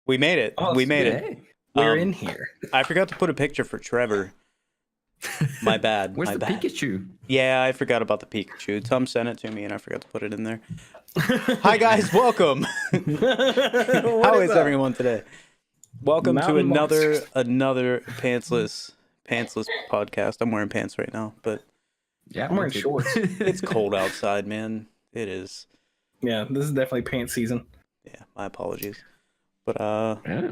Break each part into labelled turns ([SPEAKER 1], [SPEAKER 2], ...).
[SPEAKER 1] We made it.
[SPEAKER 2] Oh,
[SPEAKER 1] we made
[SPEAKER 2] good.
[SPEAKER 1] it.
[SPEAKER 2] Hey, we're in here.
[SPEAKER 1] I forgot to put a picture for Trevor. My bad.
[SPEAKER 2] Where's
[SPEAKER 1] my
[SPEAKER 2] the
[SPEAKER 1] bad.
[SPEAKER 2] Pikachu?
[SPEAKER 1] Yeah, I forgot about the Pikachu. Tom sent it to me, and I forgot to put it in there. Hi guys, welcome. How is everyone today? Welcome to another pantsless podcast. I'm wearing pants right now, but
[SPEAKER 2] Yeah,
[SPEAKER 3] I'm wearing shorts.
[SPEAKER 1] it's cold outside, man. It is.
[SPEAKER 3] Yeah, this is definitely pants season.
[SPEAKER 1] Yeah, my apologies. But
[SPEAKER 2] Yeah.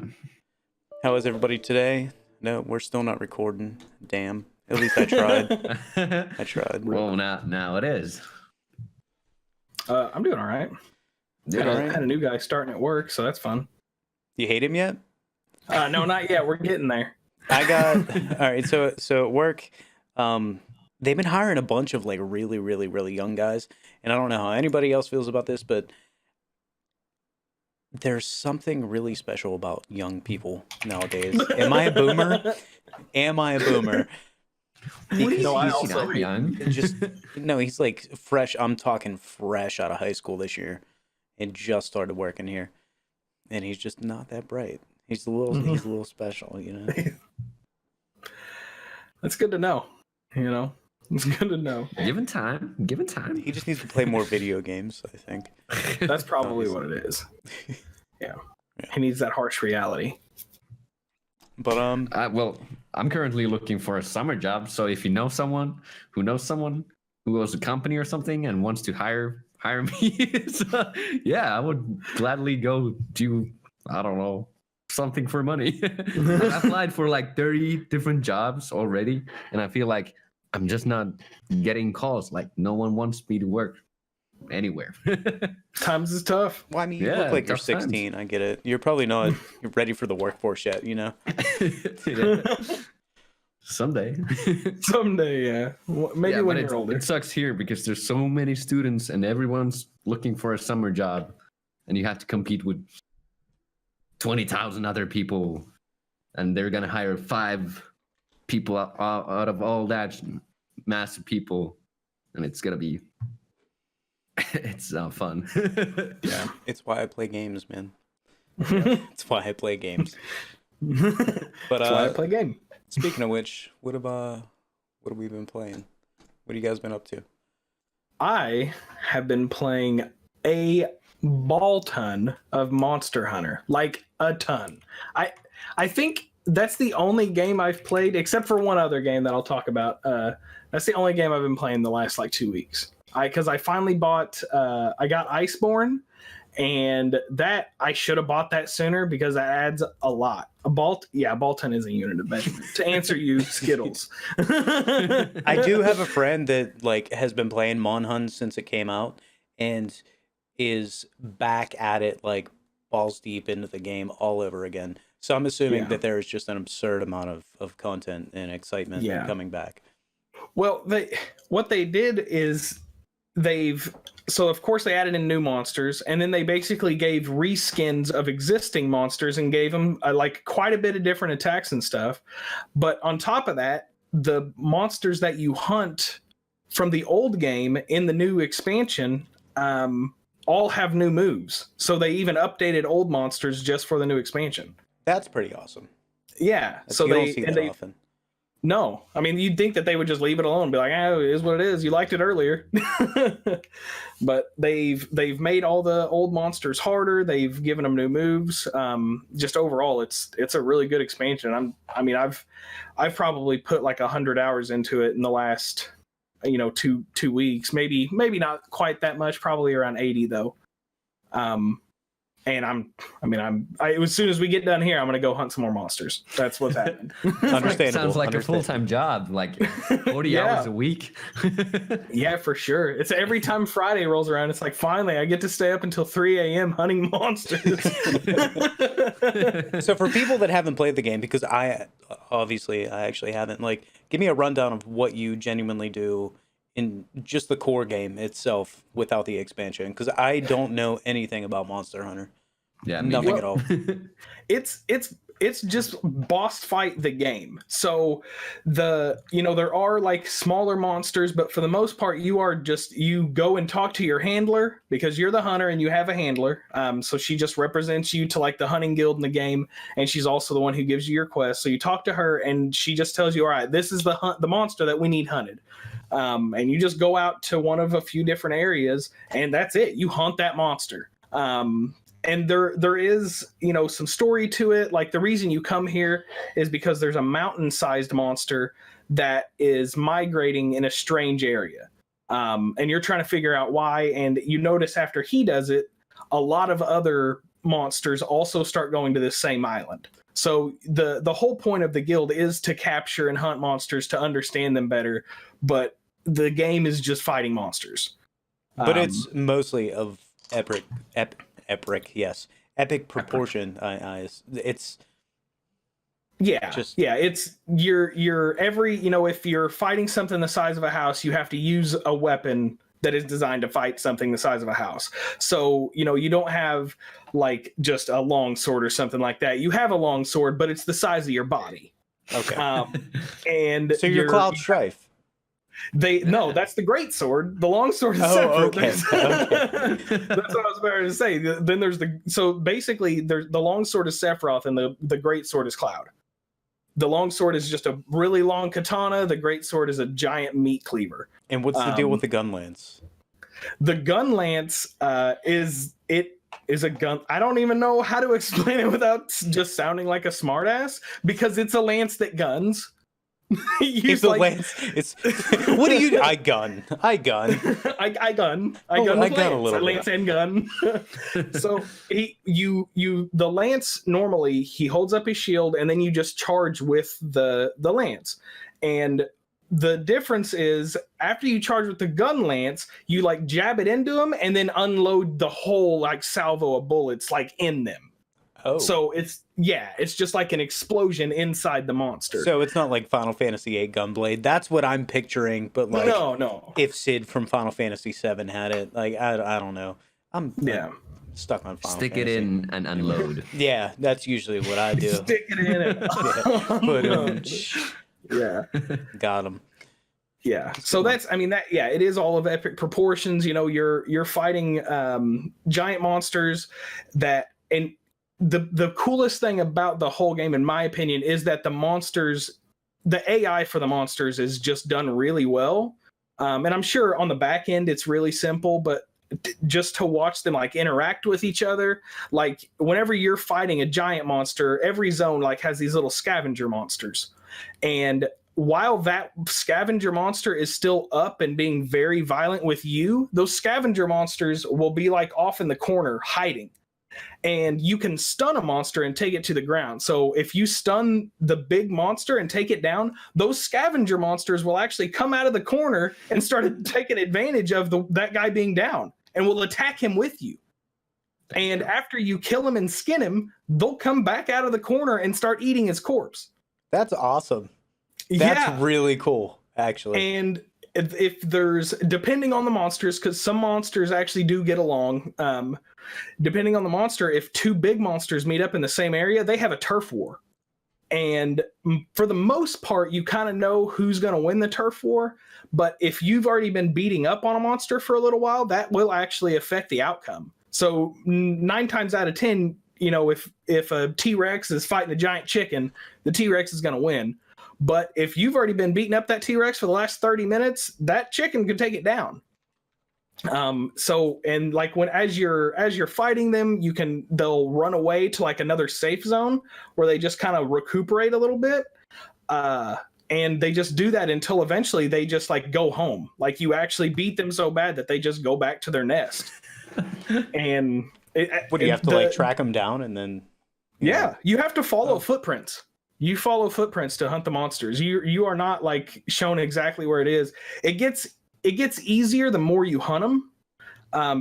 [SPEAKER 1] how is everybody today? No, we're still not recording. Damn. At least I tried. I tried.
[SPEAKER 2] Well, now it is.
[SPEAKER 3] I'm doing all right.
[SPEAKER 2] Yeah.
[SPEAKER 1] all right.
[SPEAKER 3] Had a new guy starting at work, so that's fun.
[SPEAKER 1] You hate him yet?
[SPEAKER 3] No, not yet. We're getting there.
[SPEAKER 1] I got all right. So at work, they've been hiring a bunch of like really young guys, and I don't know how anybody else feels about this, but there's something really special about young people nowadays. Am I a boomer? Am I a boomer?
[SPEAKER 2] What do you
[SPEAKER 3] No, I
[SPEAKER 2] he's
[SPEAKER 3] also
[SPEAKER 2] not young?
[SPEAKER 1] Just no, he's like fresh. I'm talking fresh out of high school this year, and just started working here, and he's just not that bright. He's a little special, you know.
[SPEAKER 3] That's good to know. You know, it's good to know.
[SPEAKER 2] Given time.
[SPEAKER 1] He just needs to play more video games, I think.
[SPEAKER 3] That's probably what it is. Yeah. He needs that harsh reality.
[SPEAKER 1] But
[SPEAKER 2] Well, I'm currently looking for a summer job, so if you know someone who owns a company or something and wants to hire me, so, yeah, I would gladly go do, I don't know, something for money. I applied for like 30 different jobs already, and I feel like I'm just not getting calls. Like no one wants me to work anywhere.
[SPEAKER 3] Times is tough.
[SPEAKER 1] well, I mean, you
[SPEAKER 2] Yeah,
[SPEAKER 1] look like you're
[SPEAKER 2] tough times.
[SPEAKER 1] 16. I get it. You're probably not ready for the workforce yet, you know.
[SPEAKER 2] Yeah. Someday.
[SPEAKER 3] Someday, yeah. Maybe
[SPEAKER 2] Yeah,
[SPEAKER 3] when
[SPEAKER 2] but
[SPEAKER 3] you're older.
[SPEAKER 2] it sucks here because there's so many students and everyone's looking for a summer job, and you have to compete with 20,000 other people, and they're gonna hire 5 people out of all that mass of people, and it's gonna be it's fun.
[SPEAKER 3] Yeah.
[SPEAKER 1] It's why I play games, man. It's why I play games. But
[SPEAKER 3] That's why I play game.
[SPEAKER 1] speaking of which, what have we been playing? What have you guys been up to?
[SPEAKER 3] I have been playing a ball ton of Monster Hunter, like a ton. I think that's the only game I've played, except for one other game that I'll talk about. That's the only game I've been playing the last like 2 weeks. Because I finally bought, I got Iceborne, and that I should have bought that sooner because that adds a lot. A ball ton is a unit of measurement. To answer you, Skittles.
[SPEAKER 1] I do have a friend that like has been playing Mon Hun since it came out and is back at it like balls deep into the game all over again. So I'm assuming
[SPEAKER 3] Yeah.
[SPEAKER 1] that there is just an absurd amount of content and excitement
[SPEAKER 3] Yeah.
[SPEAKER 1] coming back.
[SPEAKER 3] Well, what they did is so of course they added in new monsters, and then they basically gave reskins of existing monsters and gave them like quite a bit of different attacks and stuff. But on top of that, the monsters that you hunt from the old game in the new expansion all have new moves. So they even updated old monsters just for the new expansion.
[SPEAKER 1] That's pretty awesome.
[SPEAKER 3] Yeah. So
[SPEAKER 1] you don't see that
[SPEAKER 3] they
[SPEAKER 1] often.
[SPEAKER 3] No, I mean, you'd think that they would just leave it alone and be like, "Oh, it is what it is. You liked it earlier." But they've made all the old monsters harder. They've given them new moves. Just overall, it's a really good expansion. I've probably put like 100 hours into it in the last, 2 weeks. Maybe not quite that much. Probably around 80 though. And as soon as we get done here, I'm going to go hunt some more monsters. That's what's happening.
[SPEAKER 1] Understandable.
[SPEAKER 2] Sounds like a
[SPEAKER 1] Understandable.
[SPEAKER 2] full-time job, like 40
[SPEAKER 3] Yeah.
[SPEAKER 2] hours a week.
[SPEAKER 3] Yeah, for sure. It's every time Friday rolls around, it's like, finally, I get to stay up until 3 a.m. hunting monsters.
[SPEAKER 1] So for people that haven't played the game, because I actually haven't, like, give me a rundown of what you genuinely do in just the core game itself without the expansion, because I don't know anything about Monster Hunter.
[SPEAKER 2] Yeah, me
[SPEAKER 1] Nothing
[SPEAKER 2] neither.
[SPEAKER 1] at all.
[SPEAKER 3] It's it's just boss fight the game. So there are like smaller monsters, but for the most part, you go and talk to your handler because you're the hunter and you have a handler. So she just represents you to like the hunting guild in the game, and she's also the one who gives you your quest. So you talk to her, and she just tells you, all right, this is the monster that we need hunted. And you just go out to one of a few different areas, and that's it. You hunt that monster. And there is, some story to it. Like the reason you come here is because there's a mountain-sized monster that is migrating in a strange area. And you're trying to figure out why. And you notice after he does it, a lot of other monsters also start going to this same island. So the whole point of the guild is to capture and hunt monsters to understand them better. But the game is just fighting monsters.
[SPEAKER 1] But it's mostly of epic proportion. It's
[SPEAKER 3] you're every, if you're fighting something the size of a house, you have to use a weapon that is designed to fight something the size of a house. So, you don't have like just a long sword or something like that. You have a long sword, but it's the size of your body.
[SPEAKER 1] Okay.
[SPEAKER 3] And
[SPEAKER 1] so you're Cloud Strife.
[SPEAKER 3] No, that's the great sword. The long sword is separate.
[SPEAKER 1] Okay.
[SPEAKER 3] That's what I was about to say. Then there's basically the long sword is Sephiroth and the great sword is Cloud. The long sword is just a really long katana. The great sword is a giant meat cleaver.
[SPEAKER 1] And what's the deal with the gun lance?
[SPEAKER 3] The gun lance is a gun. I don't even know how to explain it without just sounding like a smartass, because it's a lance that guns.
[SPEAKER 1] It's a lance. It's what do you? I gun
[SPEAKER 3] I gun a little bit. Lance and gun. So the lance, normally he holds up his shield and then you just charge with the lance. And the difference is after you charge with the gun lance, you like jab it into him and then unload the whole like salvo of bullets like in them. Oh. So it's just like an explosion inside the monster.
[SPEAKER 1] So it's not like Final Fantasy VIII Gunblade. That's what I'm picturing. But like,
[SPEAKER 3] no.
[SPEAKER 1] If Sid from Final Fantasy VII had it, like I don't know. I'm stuck on Final
[SPEAKER 2] Stick
[SPEAKER 1] Fantasy.
[SPEAKER 2] it in and unload.
[SPEAKER 1] Yeah, that's usually what I do.
[SPEAKER 3] Stick it in and
[SPEAKER 1] Got him.
[SPEAKER 3] Yeah. So it is all of epic proportions. You're fighting giant monsters and the coolest thing about the whole game, in my opinion, is that the AI for the monsters is just done really well. And I'm sure on the back end it's really simple, but just to watch them like interact with each other, like whenever you're fighting a giant monster, every zone like has these little scavenger monsters. And while that scavenger monster is still up and being very violent with you, those scavenger monsters will be like off in the corner hiding. And you can stun a monster and take it to the ground. So if you stun the big monster and take it down, those scavenger monsters will actually come out of the corner and start taking advantage of that guy being down and will attack him with you. And after you kill him and skin him, they'll come back out of the corner and start eating his corpse.
[SPEAKER 1] That's awesome. That's really cool, actually.
[SPEAKER 3] And if there's, depending on the monsters, because some monsters actually do get along, depending on the monster, if two big monsters meet up in the same area, they have a turf war. And for the most part, you kind of know who's going to win the turf war. But if you've already been beating up on a monster for a little while, that will actually affect the outcome. So 9 times out of 10, if a T-Rex is fighting a giant chicken, the T-Rex is going to win. But if you've already been beating up that T-Rex for the last 30 minutes, that chicken could take it down. And like as you're fighting them, they'll run away to like another safe zone where they just kind of recuperate a little bit. And they just do that until eventually they just like go home. Like you actually beat them so bad that they just go back to their nest. And
[SPEAKER 1] what do you have to like track them down and then?
[SPEAKER 3] You have to follow footprints. You follow footprints to hunt the monsters. You are not like shown exactly where it is. It gets easier the more you hunt them,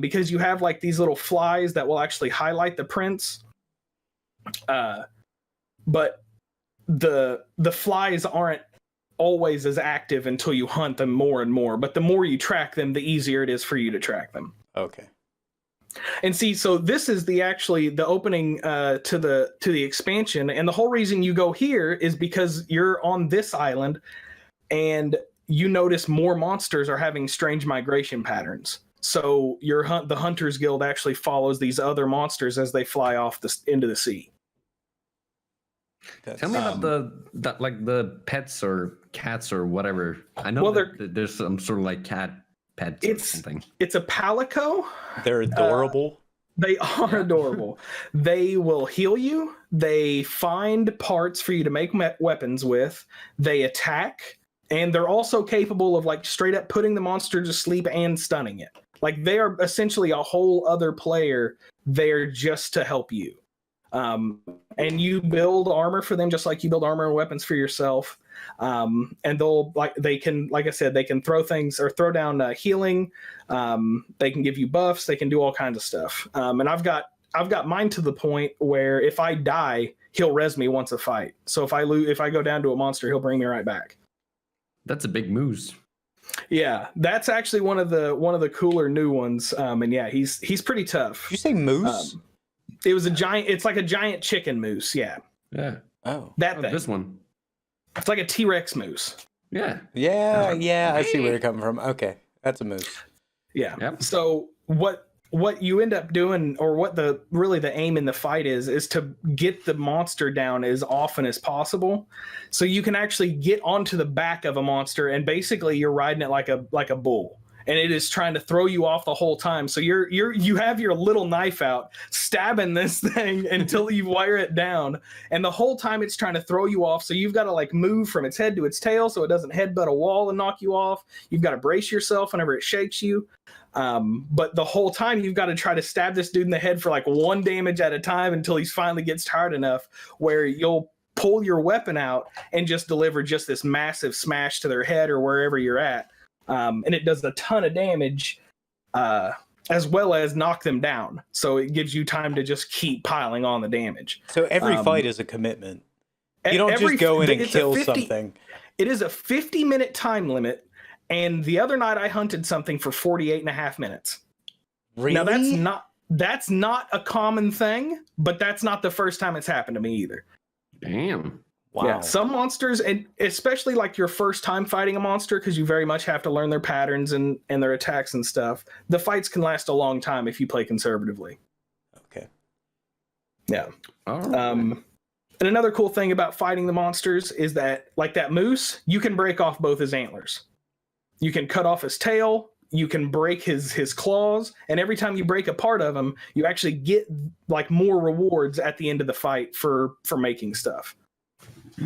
[SPEAKER 3] because you have like these little flies that will actually highlight the prints. But the flies aren't always as active until you hunt them more and more. But the more you track them, the easier it is for you to track them.
[SPEAKER 1] Okay.
[SPEAKER 3] And see, so this is the opening to the expansion, and the whole reason you go here is because you're on this island, and you notice more monsters are having strange migration patterns. So the Hunters Guild actually follows these other monsters as they fly off into the sea.
[SPEAKER 2] Tell me about the pets or cats or whatever. I know there's some sort of like cat pets or something.
[SPEAKER 3] It's a palico.
[SPEAKER 1] They're adorable.
[SPEAKER 3] They are adorable. They will heal you. They find parts for you to make weapons with. They attack. And they're also capable of like straight up putting the monster to sleep and stunning it. Like they are essentially a whole other player there just to help you. And you build armor for them just like you build armor and weapons for yourself. And they can, like I said, they can throw things or throw down healing. They can give you buffs. They can do all kinds of stuff. And I've got mine to the point where if I die, he'll res me once a fight. So if I go down to a monster, he'll bring me right back. That's
[SPEAKER 2] a big moose.
[SPEAKER 3] Yeah, that's actually one of the cooler new ones. And yeah, he's pretty tough.
[SPEAKER 1] Did you say moose?
[SPEAKER 3] It was a giant. It's like a giant chicken moose. Yeah.
[SPEAKER 2] Yeah.
[SPEAKER 1] Oh,
[SPEAKER 3] that thing.
[SPEAKER 2] This one.
[SPEAKER 3] It's like a T-Rex moose.
[SPEAKER 2] Yeah.
[SPEAKER 1] Yeah. I see where you're coming from. Okay, that's a moose.
[SPEAKER 3] Yeah.
[SPEAKER 2] Yep.
[SPEAKER 3] So what you end up doing, or what the aim in the fight is to get the monster down as often as possible, so you can actually get onto the back of a monster, and basically you're riding it like a bull, and it is trying to throw you off the whole time. So you have your little knife out, stabbing this thing until you wire it down, and the whole time it's trying to throw you off. So you've got to like move from its head to its tail so it doesn't headbutt a wall and knock you off. You've got to brace yourself whenever it shakes you. But the whole time you've got to try to stab this dude in the head for like 1 damage at a time until he finally gets tired enough where you'll pull your weapon out and just deliver just this massive smash to their head or wherever you're at. And it does a ton of damage, as well as knock them down. So it gives you time to just keep piling on the damage.
[SPEAKER 1] So every fight is a commitment. You don't just go in and kill something.
[SPEAKER 3] It is a 50-minute time limit. And the other night I hunted something for 48 and a half minutes.
[SPEAKER 1] Really?
[SPEAKER 3] Now that's not a common thing, but that's not the first time it's happened to me either.
[SPEAKER 2] Damn.
[SPEAKER 1] Wow.
[SPEAKER 3] Yeah, some monsters, and especially like your first time fighting a monster, because you very much have to learn their patterns and their attacks and stuff, the fights can last a long time if you play conservatively.
[SPEAKER 1] Okay.
[SPEAKER 3] Yeah.
[SPEAKER 2] All right.
[SPEAKER 3] And another cool thing about fighting the monsters is that, like that moose, you can break off both his antlers. You can cut off his tail, you can break his claws, and every time you break a part of him, you actually get like more rewards at the end of the fight for making stuff.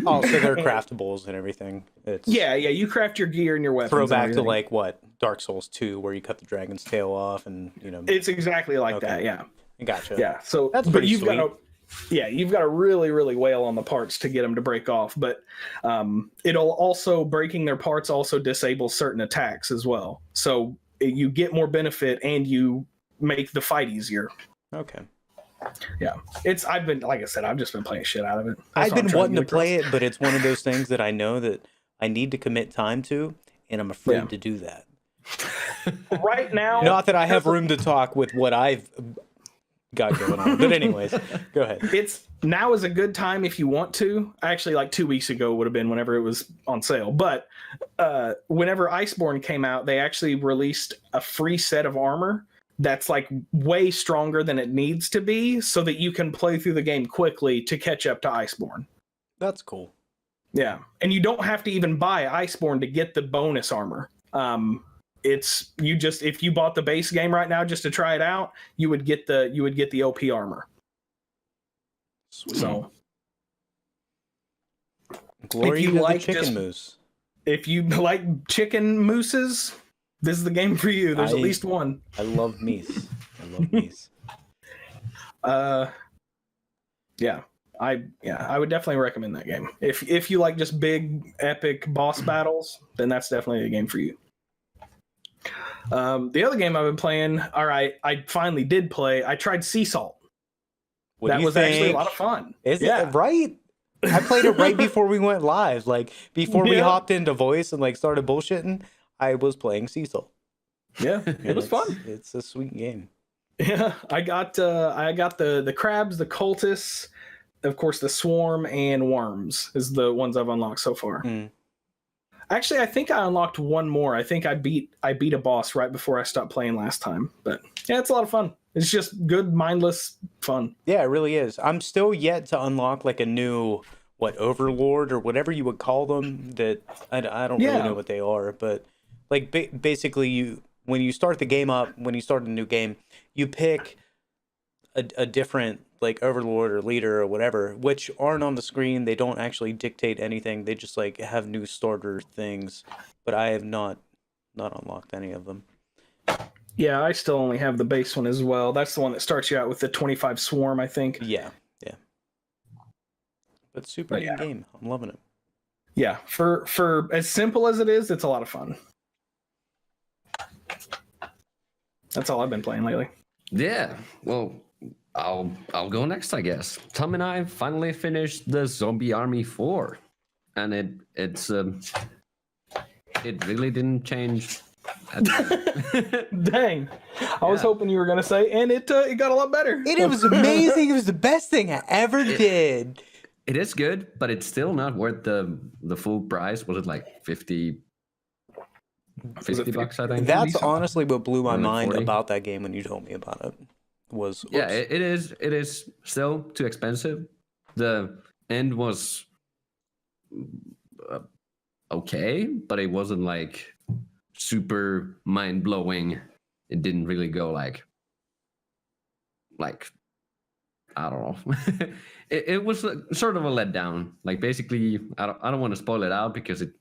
[SPEAKER 1] Oh, so they're craftables and everything.
[SPEAKER 3] Yeah, you craft your gear and your weapons.
[SPEAKER 1] Throwback to like what? Dark Souls 2, where you cut the dragon's tail off and
[SPEAKER 3] It's exactly like that, yeah.
[SPEAKER 1] Gotcha.
[SPEAKER 3] Yeah, so
[SPEAKER 1] that's pretty sweet.
[SPEAKER 3] You've got to really, really wail on the parts to get them to break off. But it'll also, breaking their parts also disables certain attacks as well. So you get more benefit and you make the fight easier.
[SPEAKER 1] Okay.
[SPEAKER 3] Yeah. Like I said, I've just been playing shit out of it.
[SPEAKER 1] I've been wanting to play it, but it's one of those things that I know that I need to commit time to, and I'm afraid to do that.
[SPEAKER 3] Right now.
[SPEAKER 1] Not that I have room to talk with what I've got going on. But anyways, go ahead.
[SPEAKER 3] Now is a good time if you want to. Actually, like 2 weeks ago would have been whenever it was on sale. But whenever Iceborne came out, they actually released a free set of armor that's like way stronger than it needs to be, so that you can play through the game quickly to catch up to Iceborne.
[SPEAKER 1] That's cool.
[SPEAKER 3] Yeah, and you don't have to even buy Iceborne to get the bonus armor. If you bought the base game right now just to try it out, you would get the OP armor.
[SPEAKER 1] Sweet.
[SPEAKER 3] So,
[SPEAKER 1] glory to the chicken moose.
[SPEAKER 3] If you like chicken mooses, this is the game for you. There's at least one.
[SPEAKER 1] I love meese.
[SPEAKER 3] Yeah. I would definitely recommend that game. If you like just big epic boss battles, then that's definitely a game for you. The other game I've been playing, I finally did play. I tried Sea Salt. That was actually a lot of fun.
[SPEAKER 1] Is it right? I played it right before we went live. Like before we hopped into voice and like started bullshitting, I was playing Sea Salt.
[SPEAKER 3] Yeah, it was fun.
[SPEAKER 1] It's a sweet game.
[SPEAKER 3] Yeah, I got the crabs, the cultists, of course the swarm, and worms is the ones I've unlocked so far. Actually, I think I unlocked one more. I think I beat a boss right before I stopped playing last time. But yeah, it's a lot of fun. It's just good, mindless fun.
[SPEAKER 1] Yeah, it really is. I'm still yet to unlock like a new overlord or whatever you would call them. That I don't really know what they are, but like basically when you start the game up, when you start a new game, you pick a different like overlord or leader or whatever, which aren't on the screen. They don't actually dictate anything. They just like have new starter things, but I have not unlocked any of them.
[SPEAKER 3] Yeah, I still only have the base one as well. That's the one that starts you out with the 25 swarm, I think.
[SPEAKER 1] Yeah. But super neat game. I'm loving it.
[SPEAKER 3] Yeah, for as simple as it is, it's a lot of fun. That's all I've been playing lately.
[SPEAKER 2] Yeah, well, I'll go next, I guess. Tom and I finally finished the Zombie Army 4, and it really didn't change.
[SPEAKER 3] Dang, I was hoping you were gonna say, and it got a lot better.
[SPEAKER 1] It was amazing. It was the best thing I ever did.
[SPEAKER 2] It is good, but it's still not worth the full price. Was it like 50 bucks, I think?
[SPEAKER 1] That's honestly what blew my mind
[SPEAKER 2] 40?
[SPEAKER 1] about that game when you told me about it.
[SPEAKER 2] It is still too expensive. The end was okay, but it wasn't like super mind-blowing. It didn't really go like I don't know. it was sort of a letdown. Like basically, I don't want to spoil it out because it's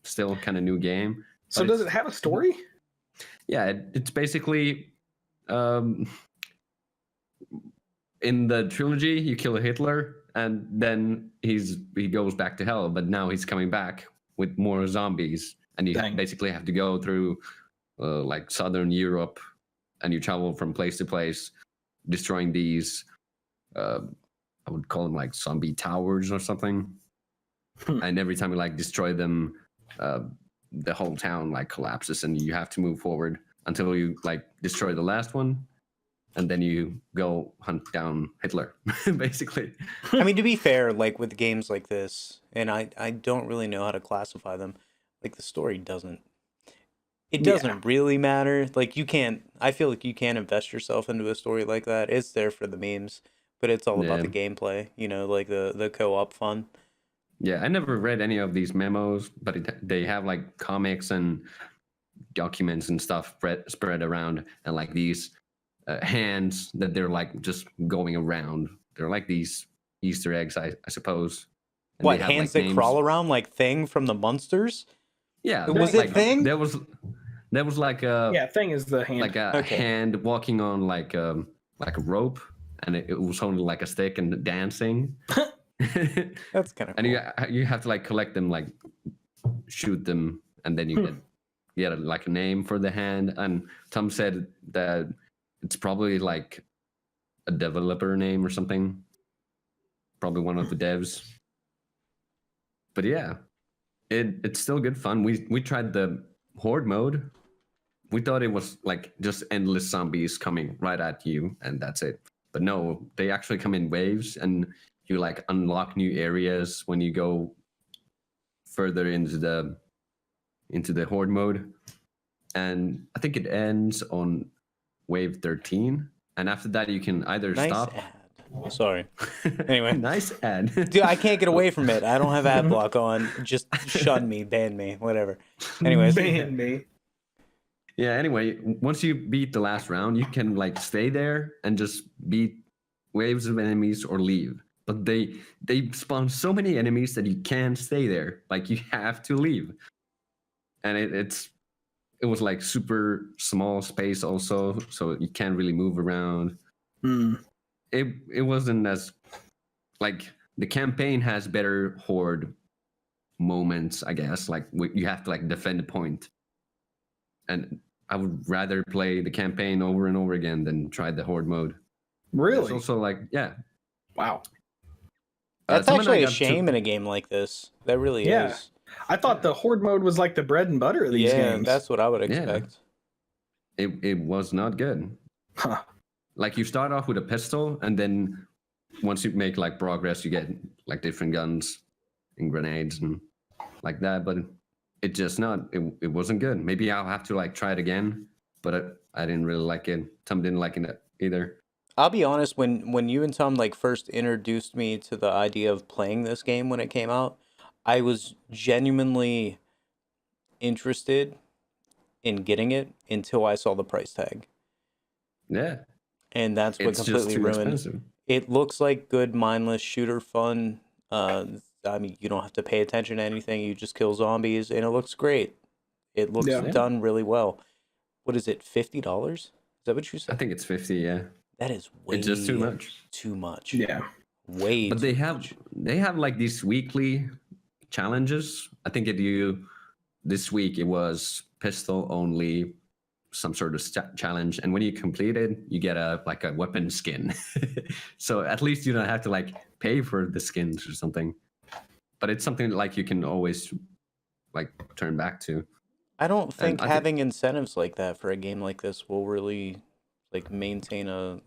[SPEAKER 2] still kind of new game.
[SPEAKER 3] So does it have a story?
[SPEAKER 2] Yeah, it's basically in the trilogy, you kill Hitler, and then he goes back to hell. But now he's coming back with more zombies, and you basically have to go through like Southern Europe, and you travel from place to place, destroying these. I would call them like zombie towers or something. And every time you like destroy them, the whole town like collapses, and you have to move forward until you like destroy the last one, and then you go hunt down Hitler, basically.
[SPEAKER 1] I mean, to be fair, like with games like this, and I don't really know how to classify them. Like the story doesn't really matter. Like I feel like you can't invest yourself into a story like that. It's there for the memes, but it's all about the gameplay, like the co-op fun.
[SPEAKER 2] Yeah, I never read any of these memos, but they have like comics and documents and stuff spread around, and like these hands that they're like just going around. They're like these Easter eggs, I suppose. And
[SPEAKER 1] what, hands like that crawl around like Thing from the Monsters?
[SPEAKER 2] Yeah,
[SPEAKER 1] was it Thing?
[SPEAKER 2] There was like a
[SPEAKER 3] Thing is the hand,
[SPEAKER 2] like a hand walking on like a rope, and it was only like a stick and dancing.
[SPEAKER 1] That's kind of cool.
[SPEAKER 2] And you have to like collect them, like shoot them, and then you get like a name for the hand. And Tom said that it's probably like a developer name or something, probably one of the devs. But yeah, it's still good fun. We tried the horde mode. We thought it was like just endless zombies coming right at you, and that's it. But no, they actually come in waves, and you like unlock new areas when you go further into the horde mode. And I think it ends on wave 13, and after that you can either stop.
[SPEAKER 1] Sorry. Anyway,
[SPEAKER 2] nice ad.
[SPEAKER 1] Dude, I can't get away from it. I don't have ad block on. Just shun me, ban me, whatever. Anyways,
[SPEAKER 3] ban me.
[SPEAKER 2] Yeah. Anyway, once you beat the last round, you can like stay there and just beat waves of enemies or leave. But they spawn so many enemies that you can't stay there. Like you have to leave. And it was like super small space also, so you can't really move around. It wasn't as like the campaign has better horde moments, I guess. Like you have to like defend the point. And I would rather play the campaign over and over again than try the horde mode.
[SPEAKER 3] Really?
[SPEAKER 2] It's also like, yeah.
[SPEAKER 3] Wow.
[SPEAKER 1] That's actually a shame in a game like this. That really is.
[SPEAKER 3] I thought the horde mode was like the bread and butter of these games.
[SPEAKER 1] That's what I would expect.
[SPEAKER 2] Yeah. It was not good.
[SPEAKER 3] Huh.
[SPEAKER 2] like you start off with a pistol, and then once you make like progress, you get like different guns and grenades and like that. But it just it wasn't good. Maybe I'll have to like try it again, but I didn't really like it. Tom didn't like it either.
[SPEAKER 1] I'll be honest, when you and Tom like first introduced me to the idea of playing this game when it came out, I was genuinely interested in getting it until I saw the price tag.
[SPEAKER 2] Yeah.
[SPEAKER 1] And that's what
[SPEAKER 2] It's just
[SPEAKER 1] completely
[SPEAKER 2] too
[SPEAKER 1] ruined.
[SPEAKER 2] expensive.
[SPEAKER 1] It looks like good mindless shooter fun. I mean, you don't have to pay attention to anything. You just kill zombies, and it looks great. It looks done really well. What is it, $50? Is that what you said?
[SPEAKER 2] I think it's 50, yeah.
[SPEAKER 1] That is way
[SPEAKER 2] It's just too much.
[SPEAKER 1] Too much.
[SPEAKER 3] Yeah.
[SPEAKER 1] Way
[SPEAKER 2] But
[SPEAKER 1] too
[SPEAKER 2] they have like these weekly challenges. I think this week it was pistol only, some sort of challenge, and when you complete it, you get a weapon skin. So at least you don't have to like pay for the skins or something. But it's something like you can always like turn back to.
[SPEAKER 1] I don't think having incentives like that for a game like this will really like maintain a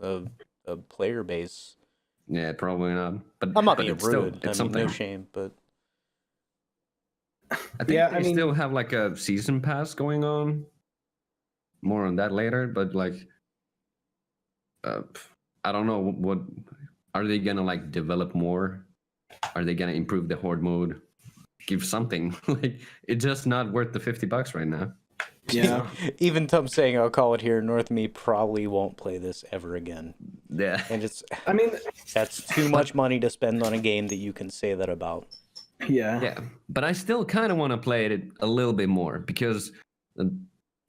[SPEAKER 1] player base.
[SPEAKER 2] Yeah, probably not. But
[SPEAKER 1] I'm not being rude.
[SPEAKER 2] It's
[SPEAKER 1] I mean,
[SPEAKER 2] something.
[SPEAKER 1] no shame, but
[SPEAKER 2] I think they still have like a season pass going on. More on that later, but like, I don't know what are they gonna like develop more? Are they gonna improve the horde mode? Give something like it's just not worth the $50 right now.
[SPEAKER 3] Yeah.
[SPEAKER 1] even Tom saying I'll call it here north of me probably won't play this ever again.
[SPEAKER 2] Yeah,
[SPEAKER 1] And
[SPEAKER 3] I mean,
[SPEAKER 1] that's too much money to spend on a game that you can say that about.
[SPEAKER 3] yeah.
[SPEAKER 2] but I still kind of want to play it a little bit more because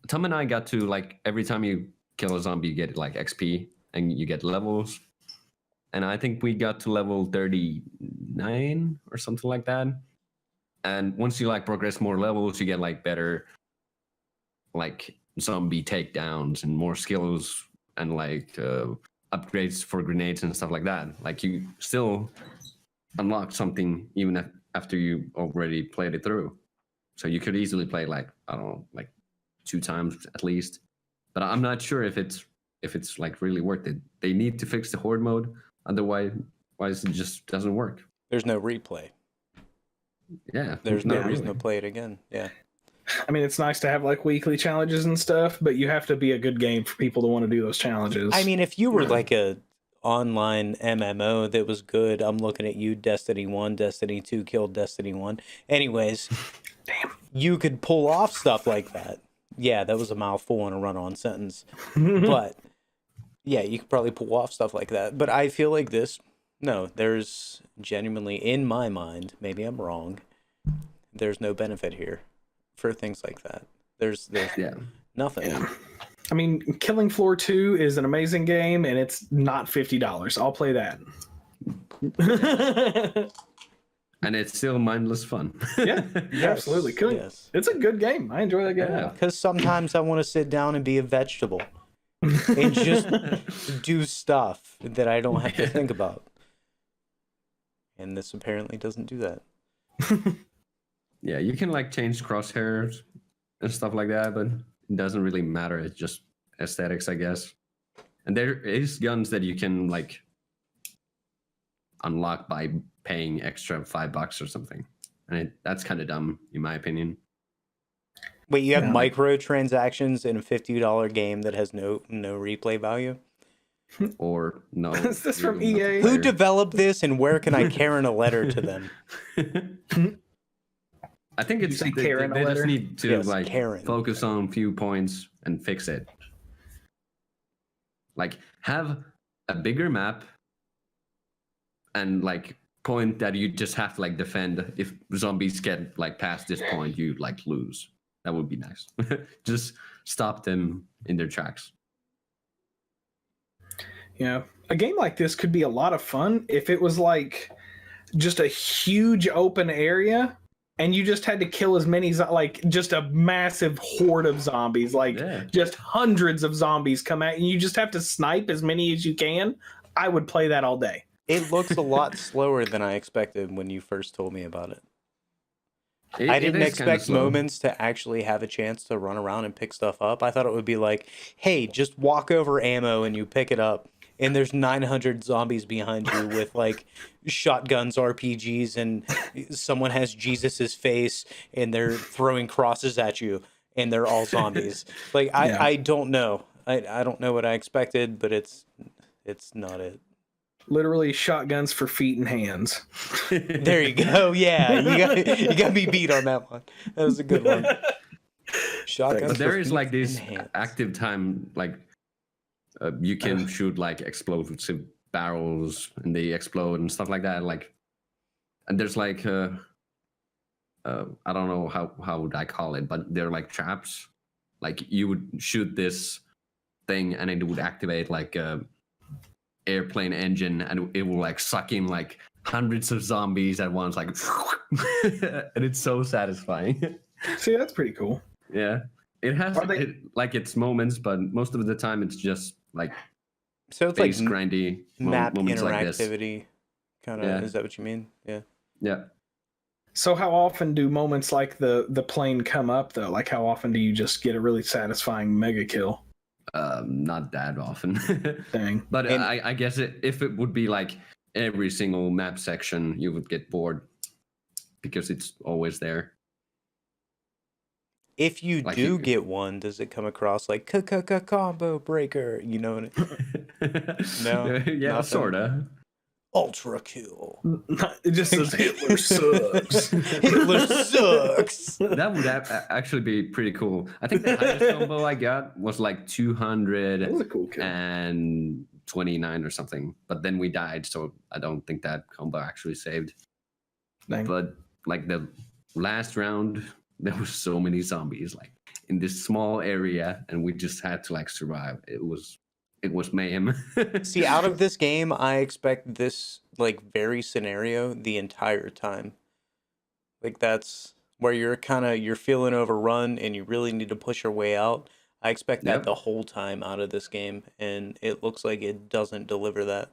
[SPEAKER 2] Tom and I got to like every time you kill a zombie, you get like XP and you get levels. And I think we got to level 39 or something like that. And once you like progress more levels, you get like better like zombie takedowns and more skills and like upgrades for grenades and stuff like that. Like you still unlock something even after you already played it through. So you could easily play like, I don't know, like 2 times at least. But I'm not sure if it's like really worth it. They need to fix the horde mode, otherwise it just doesn't work.
[SPEAKER 1] There's no replay.
[SPEAKER 2] Yeah,
[SPEAKER 1] There's no
[SPEAKER 2] not
[SPEAKER 1] reason
[SPEAKER 2] really.
[SPEAKER 1] to play it again. Yeah.
[SPEAKER 3] I mean, it's nice to have like weekly challenges and stuff, but you have to be a good game for people to want to do those challenges.
[SPEAKER 1] I mean, if you were like a online MMO that was good, I'm looking at you, Destiny 1, Destiny 2 killed Destiny 1. Anyways,
[SPEAKER 3] damn,
[SPEAKER 1] you could pull off stuff like that. Yeah, that was a mouthful and a run-on sentence. But yeah, you could probably pull off stuff like that. But I feel like there's genuinely, in my mind, maybe I'm wrong, there's no benefit here for things like that. There's nothing.
[SPEAKER 3] Yeah. I mean, Killing Floor 2 is an amazing game, and it's not $50. I'll play that.
[SPEAKER 2] And it's still mindless fun.
[SPEAKER 3] Yeah, absolutely.
[SPEAKER 1] Yes.
[SPEAKER 3] It's a good game. I enjoy that game.
[SPEAKER 2] Yeah.
[SPEAKER 1] Because sometimes I want to sit down and be a vegetable and just do stuff that I don't have to think about. And this apparently doesn't do that.
[SPEAKER 2] Yeah, you can like change crosshairs and stuff like that, but it doesn't really matter. It's just aesthetics, I guess. And there is guns that you can like unlock by paying extra $5 or something, and that's kind of dumb in my opinion.
[SPEAKER 1] Wait, you have microtransactions in a $50 game that has no replay value?
[SPEAKER 2] Or no.
[SPEAKER 3] Is this from
[SPEAKER 2] really
[SPEAKER 3] EA?
[SPEAKER 1] Who
[SPEAKER 2] multiplayer.
[SPEAKER 1] developed this, and where can I Karen a letter to them?
[SPEAKER 2] I think it's
[SPEAKER 3] say
[SPEAKER 2] they
[SPEAKER 3] Karen a
[SPEAKER 2] just
[SPEAKER 3] letter?
[SPEAKER 2] need to
[SPEAKER 1] Yes,
[SPEAKER 2] like
[SPEAKER 1] Karen.
[SPEAKER 2] focus on a few points and fix it. Like have a bigger map and like point that you just have to like defend. If zombies get like past this point, you like lose. That would be nice. Just stop them in their tracks.
[SPEAKER 3] Yeah. A game like this could be a lot of fun if it was like just a huge open area and you just had to kill as many, like just a massive horde of zombies, like just hundreds of zombies come out and you just have to snipe as many as you can. I would play that all day.
[SPEAKER 1] It looks a lot slower than I expected when you first told me about it. I didn't expect moments to actually have a chance to run around and pick stuff up. I thought it would be like, hey, just walk over ammo and you pick it up. And there's 900 zombies behind you with like shotguns, RPGs, and someone has Jesus's face and they're throwing crosses at you and they're all zombies. Like, I don't know. I don't know what I expected, but it's not it.
[SPEAKER 3] Literally shotguns for feet and hands.
[SPEAKER 1] There you go. Yeah, you got me beat on that one. That was a good one. Shotguns.
[SPEAKER 2] But there is like
[SPEAKER 1] this
[SPEAKER 2] this active time, like you can shoot like explosive barrels and they explode and stuff like that. Like, and there's like I don't know how would I call it, but they're like traps. Like you would shoot this thing and it would activate like a airplane engine and it will like suck in like hundreds of zombies at once, like and it's so satisfying.
[SPEAKER 3] See, that's pretty cool.
[SPEAKER 2] Yeah, it has like its moments, but most of the time it's just like
[SPEAKER 1] so it's like
[SPEAKER 2] grindy
[SPEAKER 1] map
[SPEAKER 2] moments
[SPEAKER 1] interactivity
[SPEAKER 2] like
[SPEAKER 1] kind of. Yeah. Is that what you mean?
[SPEAKER 2] Yeah.
[SPEAKER 3] So how often do moments like the plane come up though? Like how often do you just get a really satisfying mega kill?
[SPEAKER 2] Not that often.
[SPEAKER 3] Dang.
[SPEAKER 2] But I guess if it would be like every single map section, you would get bored because it's always there.
[SPEAKER 1] If you like do get one, does it come across like combo breaker? You know what No?
[SPEAKER 2] Yeah, sorta.
[SPEAKER 1] Ultra kill.
[SPEAKER 3] It just says Hitler sucks.
[SPEAKER 1] Hitler sucks.
[SPEAKER 2] That would actually be pretty cool. I think the highest combo I got was like 200
[SPEAKER 3] that was a cool kill.
[SPEAKER 2] And 29 or something. But then we died, so I don't think that combo actually saved.
[SPEAKER 3] Dang.
[SPEAKER 2] But like the last round, there were so many zombies like in this small area, and we just had to like survive. It was mayhem.
[SPEAKER 1] See, out of this game, I expect this like very scenario the entire time. Like that's where you're feeling overrun and you really need to push your way out. I expect that the whole time out of this game, and it looks like it doesn't deliver that.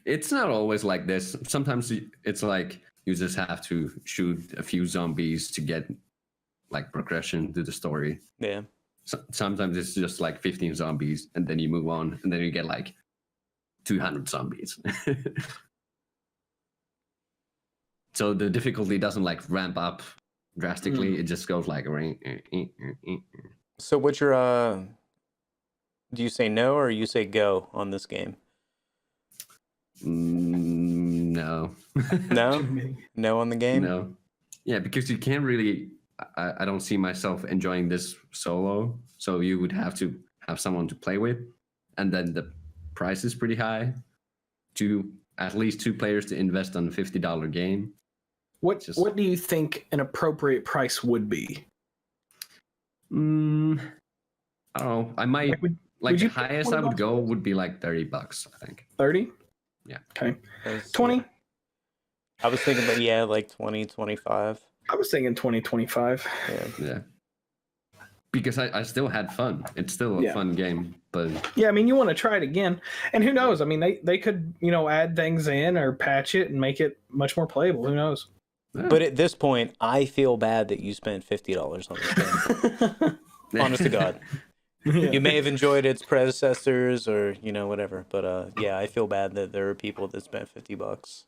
[SPEAKER 2] It's not always like this. Sometimes it's like you just have to shoot a few zombies to get like progression to the story.
[SPEAKER 1] Yeah.
[SPEAKER 2] Sometimes it's just like 15 zombies and then you move on and then you get like 200 zombies. So the difficulty doesn't like ramp up drastically. It just goes like.
[SPEAKER 1] So what's your do you say no or you say go on this game?
[SPEAKER 2] No.
[SPEAKER 1] No? No on the game?
[SPEAKER 2] No. Yeah, because you can't really. I don't see myself enjoying this solo, so you would have to have someone to play with, and then the price is pretty high. At least 2 players to invest on a $50 game.
[SPEAKER 3] What do you think an appropriate price would be?
[SPEAKER 2] I don't know. I might like the highest I would go would be like $30, I think.
[SPEAKER 3] 30?
[SPEAKER 2] Yeah.
[SPEAKER 3] Okay. 20?
[SPEAKER 1] I was thinking like 20, 25.
[SPEAKER 3] I was thinking 20, 25.
[SPEAKER 2] Yeah. Because I still had fun. It's still a fun game, but
[SPEAKER 3] yeah, I mean, you want to try it again, and who knows? I mean, they could add things in or patch it and make it much more playable. Who knows?
[SPEAKER 2] Yeah.
[SPEAKER 1] But at this point, I feel bad that you spent $50 on this game. Honest to God. Yeah. You may have enjoyed its predecessors or whatever, but yeah, I feel bad that there are people that spent $50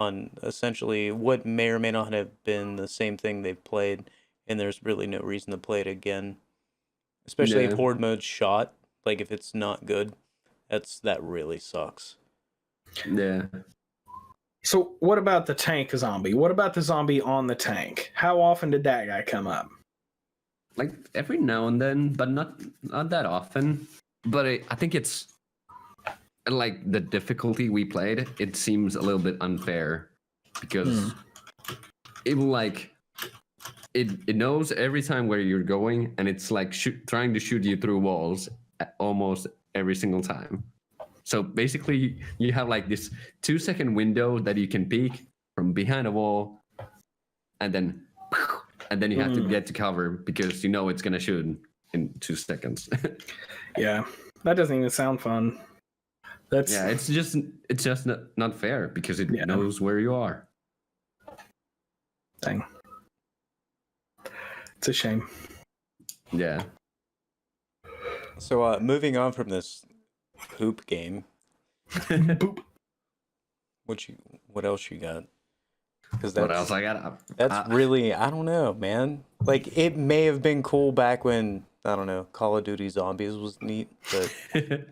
[SPEAKER 1] on essentially what may or may not have been the same thing they've played, and there's really no reason to play it again. Especially if Horde mode's shot. Like, if it's not good, that really sucks.
[SPEAKER 2] Yeah.
[SPEAKER 3] So, what about the tank zombie? What about the zombie on the tank? How often did that guy come up?
[SPEAKER 2] Like, every now and then, but not that often. But I think it's like the difficulty we played, it seems a little bit unfair because it will like it knows every time where you're going, and it's like trying to shoot you through walls almost every single time. So basically you have like this 2-second window that you can peek from behind a wall, and then you have to get to cover because it's gonna shoot in 2 seconds.
[SPEAKER 3] Yeah, that doesn't even sound fun.
[SPEAKER 2] It's just not fair because it knows where you are.
[SPEAKER 3] Dang. It's a shame.
[SPEAKER 2] Yeah.
[SPEAKER 1] So moving on from this poop game,
[SPEAKER 3] Boop.
[SPEAKER 1] what else you got? Because
[SPEAKER 2] What else I got?
[SPEAKER 1] That's really, I don't know, man. Like, it may have been cool back when, I don't know, Call of Duty Zombies was neat, but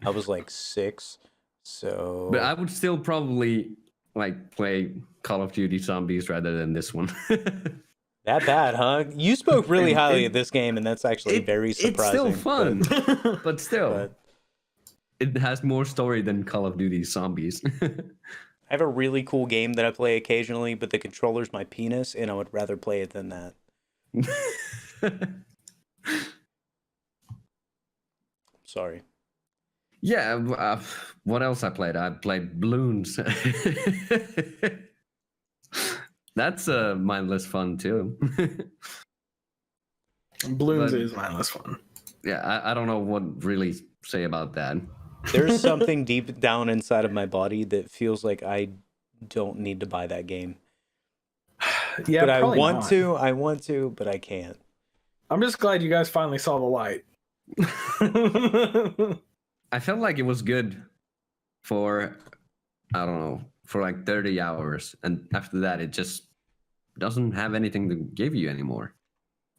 [SPEAKER 1] I was like 6, so.
[SPEAKER 2] But I would still probably like play Call of Duty Zombies rather than this one.
[SPEAKER 1] That bad, huh? You spoke really highly of this game, and that's actually very surprising.
[SPEAKER 2] It's still fun, but still, it has more story than Call of Duty Zombies.
[SPEAKER 1] I have a really cool game that I play occasionally, but the controller's my penis, and I would rather play it than that. Sorry.
[SPEAKER 2] Yeah, what else I played? I played Balloons. That's mindless fun too.
[SPEAKER 3] Balloons is mindless fun.
[SPEAKER 2] Yeah, I don't know what really say about that.
[SPEAKER 1] There's something deep down inside of my body that feels like I don't need to buy that game.
[SPEAKER 3] Yeah,
[SPEAKER 1] but I want to, but I can't.
[SPEAKER 3] I'm just glad you guys finally saw the light.
[SPEAKER 2] I felt like it was good for, I don't know, for like 30 hours. And after that, it just doesn't have anything to give you anymore,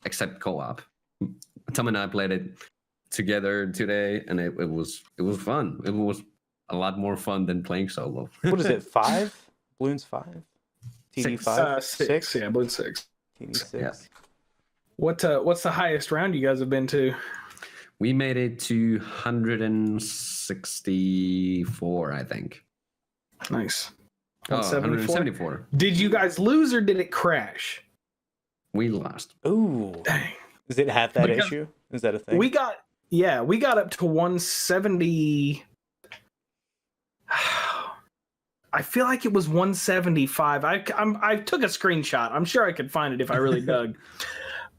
[SPEAKER 2] except co-op. Tom and I played it together today, and it was fun. It was a lot more fun than playing solo.
[SPEAKER 1] What is it, 5? Balloons 5? TD 5?
[SPEAKER 3] 6? Yeah, Balloon 6.
[SPEAKER 1] TD 6.
[SPEAKER 2] Yeah.
[SPEAKER 3] What's the highest round you guys have been to?
[SPEAKER 2] We made it to 164, I think.
[SPEAKER 3] Nice.
[SPEAKER 2] 174.
[SPEAKER 3] Did you guys lose or did it crash?
[SPEAKER 2] We lost.
[SPEAKER 1] Ooh.
[SPEAKER 3] Dang.
[SPEAKER 1] Does it have that issue? Is that a thing?
[SPEAKER 3] We got up to 170. I feel like it was 175. I took a screenshot. I'm sure I could find it if I really dug.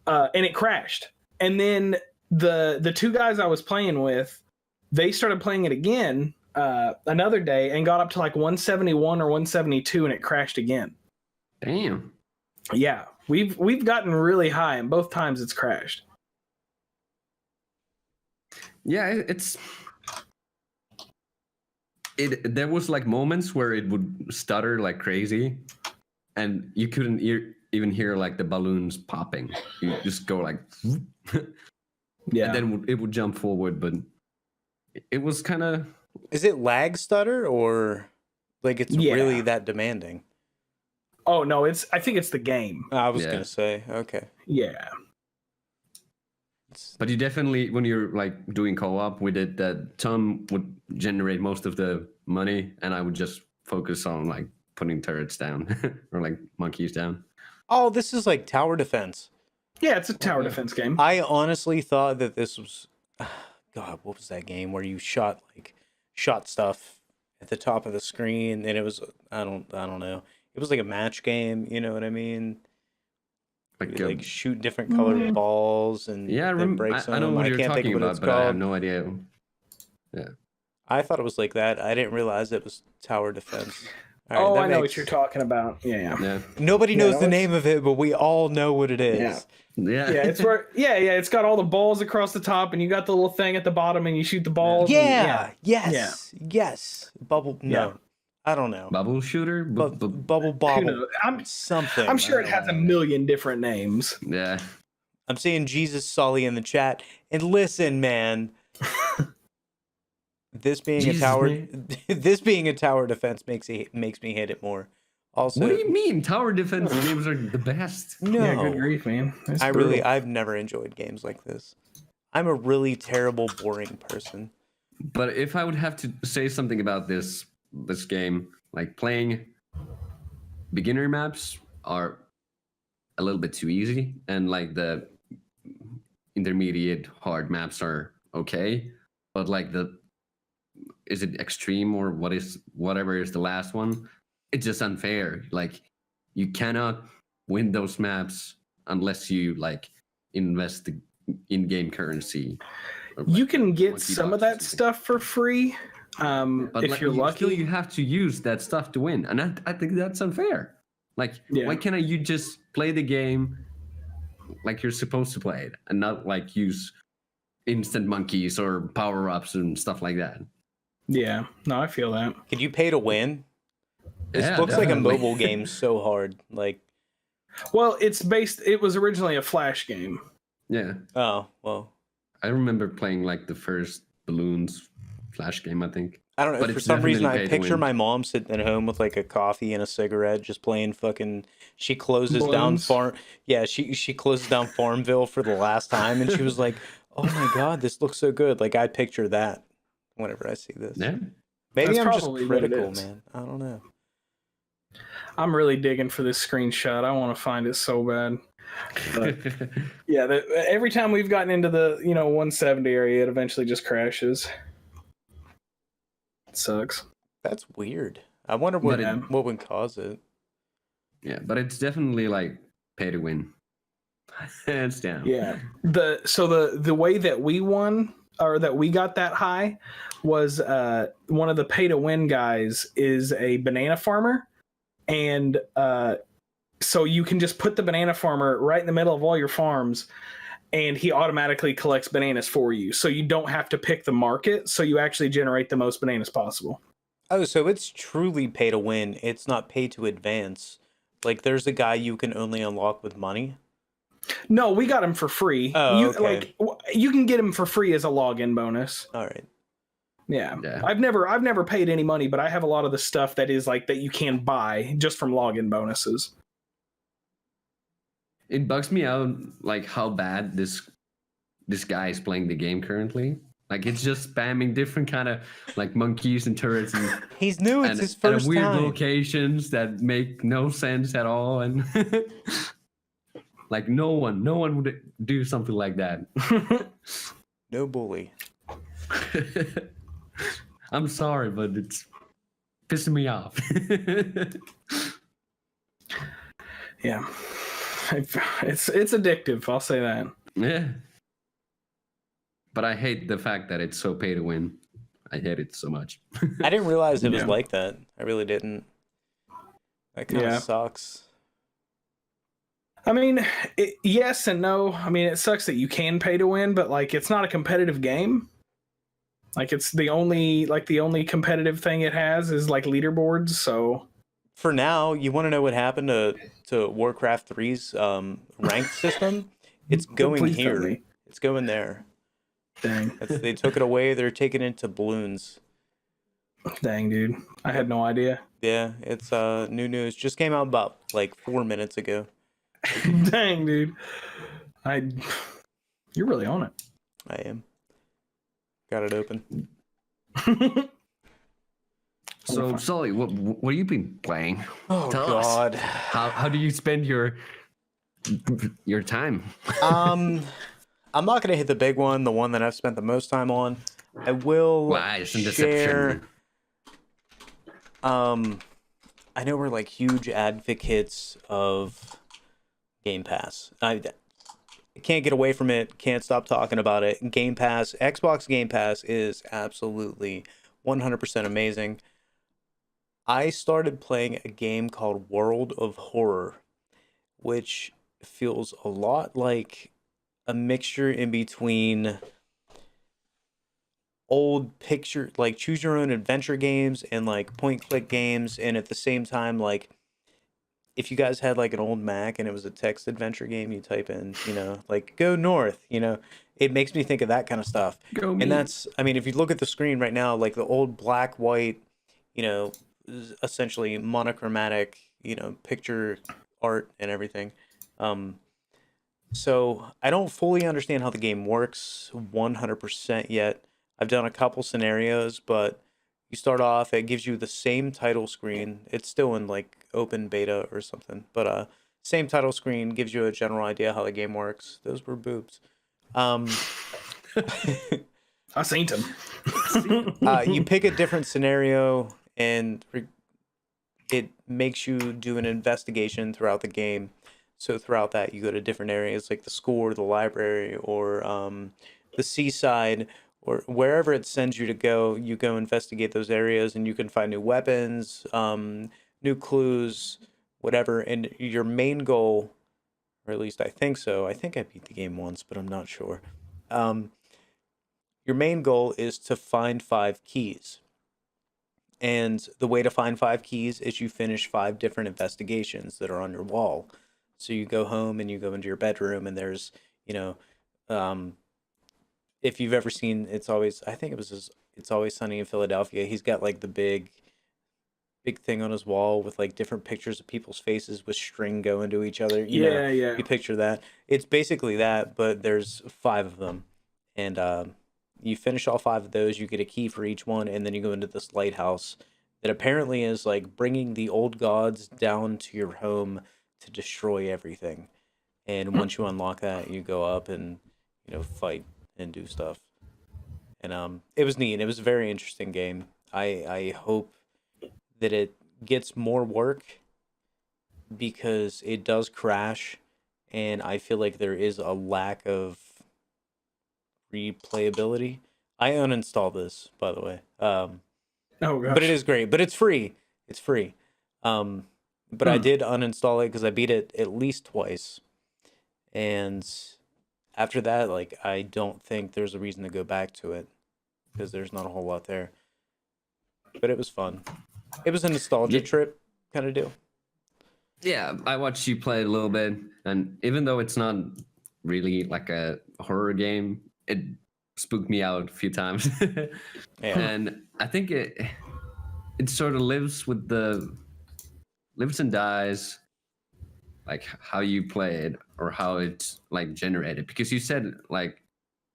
[SPEAKER 3] And it crashed. And then the two guys I was playing with, they started playing it again another day and got up to like 171 or 172, and it crashed again.
[SPEAKER 2] Damn.
[SPEAKER 3] Yeah, we've gotten really high, and both times it's crashed.
[SPEAKER 2] Yeah, there was like moments where it would stutter like crazy, and you couldn't even hear like the balloons popping. You just go like,
[SPEAKER 3] yeah,
[SPEAKER 2] and then it would jump forward, but it was kind of.
[SPEAKER 1] Is it lag stutter or like it's really that demanding?
[SPEAKER 3] Oh no, I think it's the game.
[SPEAKER 1] I was gonna say, okay.
[SPEAKER 3] Yeah.
[SPEAKER 2] But you definitely, when you're like doing co-op, we did that. Tom would generate most of the money, and I would just focus on like putting turrets down or like monkeys down.
[SPEAKER 1] Oh, this is like tower defense.
[SPEAKER 3] Yeah, it's a tower defense game.
[SPEAKER 1] I honestly thought that this was, God, what was that game where you shot stuff at the top of the screen, and it was I don't know. It was like a match game, you know what I mean? Like shoot different colored balls and break some.
[SPEAKER 2] I know what you're
[SPEAKER 1] can't
[SPEAKER 2] talking
[SPEAKER 1] think of what
[SPEAKER 2] about,
[SPEAKER 1] it's
[SPEAKER 2] but I have
[SPEAKER 1] called.
[SPEAKER 2] no idea. Yeah.
[SPEAKER 1] I thought it was like that. I didn't realize it was tower defense.
[SPEAKER 3] All right, I know what you're talking about. Yeah.
[SPEAKER 1] Nobody knows the name of it, but we all know what it is.
[SPEAKER 2] Yeah.
[SPEAKER 3] It's where it's got all the balls across the top, and you got the little thing at the bottom, and you shoot the balls.
[SPEAKER 1] Yes. Bubble. No.
[SPEAKER 3] Yeah.
[SPEAKER 1] I don't know.
[SPEAKER 2] Bubble shooter?
[SPEAKER 1] Bubble bobble.
[SPEAKER 3] Something. I'm sure it has a million different names.
[SPEAKER 2] Yeah.
[SPEAKER 1] I'm seeing Jesus Sully in the chat. And listen, man. This being a tower defense makes me hit it more. Also,
[SPEAKER 2] what do you mean? Tower defense games are the best.
[SPEAKER 1] No.
[SPEAKER 3] Yeah, good grief, man.
[SPEAKER 1] I've never enjoyed games like this. I'm a really terrible, boring person.
[SPEAKER 2] But if I would have to say something about this game, like playing beginner maps are a little bit too easy, and like the intermediate hard maps are okay, but like is it extreme or whatever is the last one, it's just unfair. Like you cannot win those maps unless you like invest the in-game currency.
[SPEAKER 3] You can get some of that stuff for free.
[SPEAKER 2] But
[SPEAKER 3] if you're lucky,
[SPEAKER 2] still you have to use that stuff to win, and I think that's unfair. Like, why can't you just play the game like you're supposed to play it, and not like use instant monkeys or power ups and stuff like that.
[SPEAKER 3] Yeah, no, I feel that.
[SPEAKER 1] Could you pay to win? This
[SPEAKER 2] Yeah,
[SPEAKER 1] looks like a
[SPEAKER 2] definitely.
[SPEAKER 1] mobile game so hard. Like,
[SPEAKER 3] Well, it was originally a Flash game.
[SPEAKER 2] Yeah.
[SPEAKER 1] oh, well.
[SPEAKER 2] I remember playing like the first Balloons Flash game, I think.
[SPEAKER 1] I don't know.
[SPEAKER 2] But
[SPEAKER 1] For
[SPEAKER 2] it's
[SPEAKER 1] some reason,
[SPEAKER 2] definitely
[SPEAKER 1] I
[SPEAKER 2] pay to
[SPEAKER 1] picture
[SPEAKER 2] win.
[SPEAKER 1] my mom sitting at home with like a coffee and a cigarette, just playing fucking. She closes down
[SPEAKER 3] Balloons?
[SPEAKER 1] Yeah, she closes down Farmville for the last time, and she was like, "Oh my god, this looks so good!" Like I picture that whenever I see this.
[SPEAKER 2] Yeah.
[SPEAKER 1] Maybe
[SPEAKER 3] That's
[SPEAKER 1] I'm just
[SPEAKER 3] probably what it
[SPEAKER 1] critical,
[SPEAKER 3] is.
[SPEAKER 1] man. I don't know.
[SPEAKER 3] I'm really digging for this screenshot. I want to find it so bad. But, yeah, every time we've gotten into the 170 area, it eventually just crashes. It sucks.
[SPEAKER 1] That's weird. I wonder what would cause it.
[SPEAKER 2] Yeah, but it's definitely like pay to win. Hands down.
[SPEAKER 3] Yeah. The way that we won, or that we got that high, was one of the pay to win guys is a banana farmer, and so you can just put the banana farmer right in the middle of all your farms, and he automatically collects bananas for you. So you don't have to pick the market. So you actually generate the most bananas possible.
[SPEAKER 1] Oh, so it's truly pay to win. It's not pay to advance. Like there's a guy you can only unlock with money.
[SPEAKER 3] No, we got him for free.
[SPEAKER 1] Oh, okay.
[SPEAKER 3] You can get him for free as a login bonus.
[SPEAKER 1] All right.
[SPEAKER 3] Yeah.
[SPEAKER 2] Yeah.
[SPEAKER 3] I've never paid any money, but I have a lot of the stuff that is like that you can buy just from login bonuses.
[SPEAKER 2] It bugs me out like how bad this guy is playing the game currently. Like it's just spamming different kind of like monkeys and turrets and
[SPEAKER 1] He's new. It's his first
[SPEAKER 2] weird
[SPEAKER 1] time.
[SPEAKER 2] locations that make no sense at all, and like no one would do something like that.
[SPEAKER 1] No bully.
[SPEAKER 2] I'm sorry, but it's pissing me off.
[SPEAKER 3] Yeah. It's addictive, I'll say that.
[SPEAKER 2] Yeah. But I hate the fact that it's so pay to win. I hate it so much.
[SPEAKER 1] I didn't realize it was
[SPEAKER 3] Yeah.
[SPEAKER 1] like that. I really didn't. That kind of
[SPEAKER 3] Yeah.
[SPEAKER 1] sucks.
[SPEAKER 3] I mean, yes and no. I mean, it sucks that you can pay to win, but like it's not a competitive game. Like it's the only competitive thing it has is like leaderboards, so
[SPEAKER 1] For now, you want to know what happened to Warcraft 3's ranked system? It's going
[SPEAKER 3] Please tell
[SPEAKER 1] here.
[SPEAKER 3] me.
[SPEAKER 1] It's going there.
[SPEAKER 3] Dang.
[SPEAKER 1] They took it away. They're taking it to balloons.
[SPEAKER 3] Dang, dude. I had no idea.
[SPEAKER 1] Yeah, it's new news. Just came out about like 4 minutes ago.
[SPEAKER 3] Dang, dude. You're really on it.
[SPEAKER 1] I am. Got it open.
[SPEAKER 2] So, Sully, what have you been playing?
[SPEAKER 1] Oh
[SPEAKER 2] Tell us.
[SPEAKER 1] God.
[SPEAKER 2] How do you spend your time?
[SPEAKER 1] I'm not gonna hit the big one, the one that I've spent the most time on. I will
[SPEAKER 2] Lies and
[SPEAKER 1] share.
[SPEAKER 2] deception.
[SPEAKER 1] I know we're like huge advocates of Game Pass. I can't get away from it. Can't stop talking about it. Game Pass, Xbox Game Pass is absolutely 100% amazing. I started playing a game called World of Horror, which feels a lot like a mixture in between old picture, like choose your own adventure games and like point click games, and at the same time, like if you guys had like an old Mac and it was a text adventure game, you type in, like go north, it makes me think of that kind of stuff.
[SPEAKER 2] Go me.
[SPEAKER 1] And that's, I mean, if you look at the screen right now, like the old black, white, essentially monochromatic, picture art and everything. So I don't fully understand how the game works 100% yet. I've done a couple scenarios, but you start off, it gives you the same title screen. It's still in like open beta or something, but same title screen gives you a general idea how the game works. Those were boobs.
[SPEAKER 3] I seen him.
[SPEAKER 1] You pick a different scenario and it makes you do an investigation throughout the game. So throughout that, you go to different areas like the school, the library, or the seaside, or wherever it sends you to go. You go investigate those areas, and you can find new weapons, new clues, whatever. And your main goal or at least I think so. I think I beat the game once, but I'm not sure. Um, your main goal is to find 5 keys. And the way to find 5 keys is you finish 5 different investigations that are on your wall. So you go home and you go into your bedroom, and there's, you know, um, if you've ever seen I think it was It's Always Sunny in Philadelphia. He's got like the big thing on his wall with like different pictures of people's faces with string going to each other.
[SPEAKER 3] Yeah.
[SPEAKER 1] You picture that. It's basically that, but there's 5 of them. And you finish all 5 of those, you get a key for each one, and then you go into this lighthouse that apparently is like bringing the old gods down to your home to destroy everything. And once you unlock that, you go up and, fight and do stuff. And it was neat. It was a very interesting game. I hope that it gets more work because it does crash, and I feel like there is a lack of replayability. I uninstalled this, by the way.
[SPEAKER 3] Oh gosh.
[SPEAKER 1] But it is great. But it's free. It's free. But I did uninstall it because I beat it at least twice, and after that, like, I don't think there's a reason to go back to it because there's not a whole lot there. But it was fun. It was a nostalgia trip kind of deal.
[SPEAKER 2] Yeah, I watched you play it a little bit, and even though it's not really like a horror game, it spooked me out a few times.
[SPEAKER 1] Yeah.
[SPEAKER 2] And I think it sort of lives and dies, like how you play it or how it's like generated. Because you said like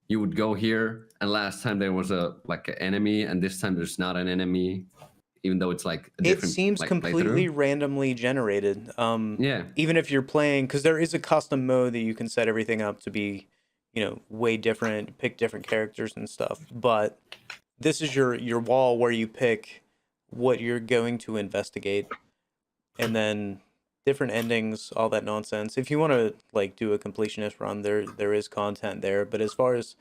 [SPEAKER 2] you would go here, and last time there was an enemy, and this time there's not an enemy, even though it's like a different.
[SPEAKER 1] It seems completely randomly generated.
[SPEAKER 2] Yeah.
[SPEAKER 1] Even if you're playing, because there is a custom mode that you can set everything up to be, way different, pick different characters and stuff. But this is your wall where you pick what you're going to investigate, and then different endings, all that nonsense. If you want to like do a completionist run, there is content there. But as far as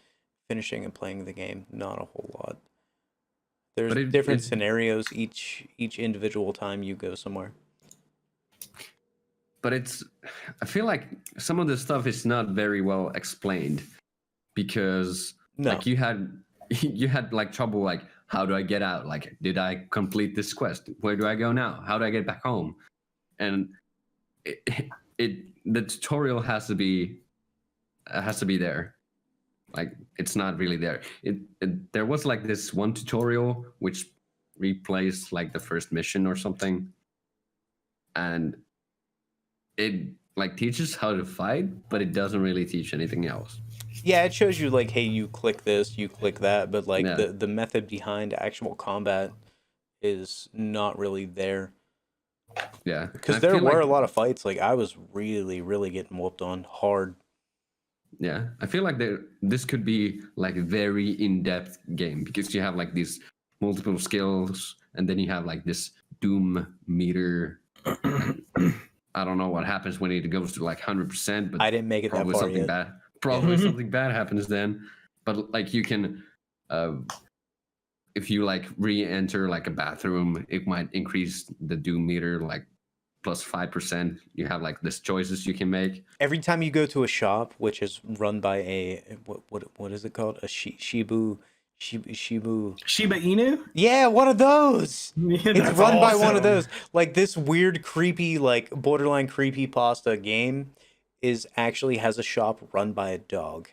[SPEAKER 1] finishing and playing the game, not a whole lot. There's different scenarios each individual time you go somewhere.
[SPEAKER 2] But I feel like some of the stuff is not very well explained, because like you had like trouble, like, how do I get out? Like, did I complete this quest? Where do I go now? How do I get back home? And the tutorial has to be there. Like, it's not really there. There was like this one tutorial which replays like the first mission or something, and it like teaches how to fight, but it doesn't really teach anything else.
[SPEAKER 1] Yeah, it shows you like, hey, you click this, you click that, but like the method behind actual combat is not really there.
[SPEAKER 2] Yeah,
[SPEAKER 1] because there were a lot of fights. Like, I was really, really getting whooped on hard.
[SPEAKER 2] Yeah, I feel like this could be like a very in-depth game, because you have like these multiple skills, and then you have like this doom meter. I don't know what happens when it goes to like 100%, but
[SPEAKER 1] I didn't make it that far yet.
[SPEAKER 2] Bad. Probably something bad happens then. But like you can, if you like re-enter like a bathroom, it might increase the doom meter like plus 5%. You have like this choices you can make.
[SPEAKER 1] Every time you go to a shop, which is run by a what is it called? A Shiba
[SPEAKER 3] Inu?
[SPEAKER 1] Yeah, one of those.
[SPEAKER 3] Yeah,
[SPEAKER 1] it's run by one of those. Like, this weird, creepy, like borderline creepypasta game actually has a shop run by a dog.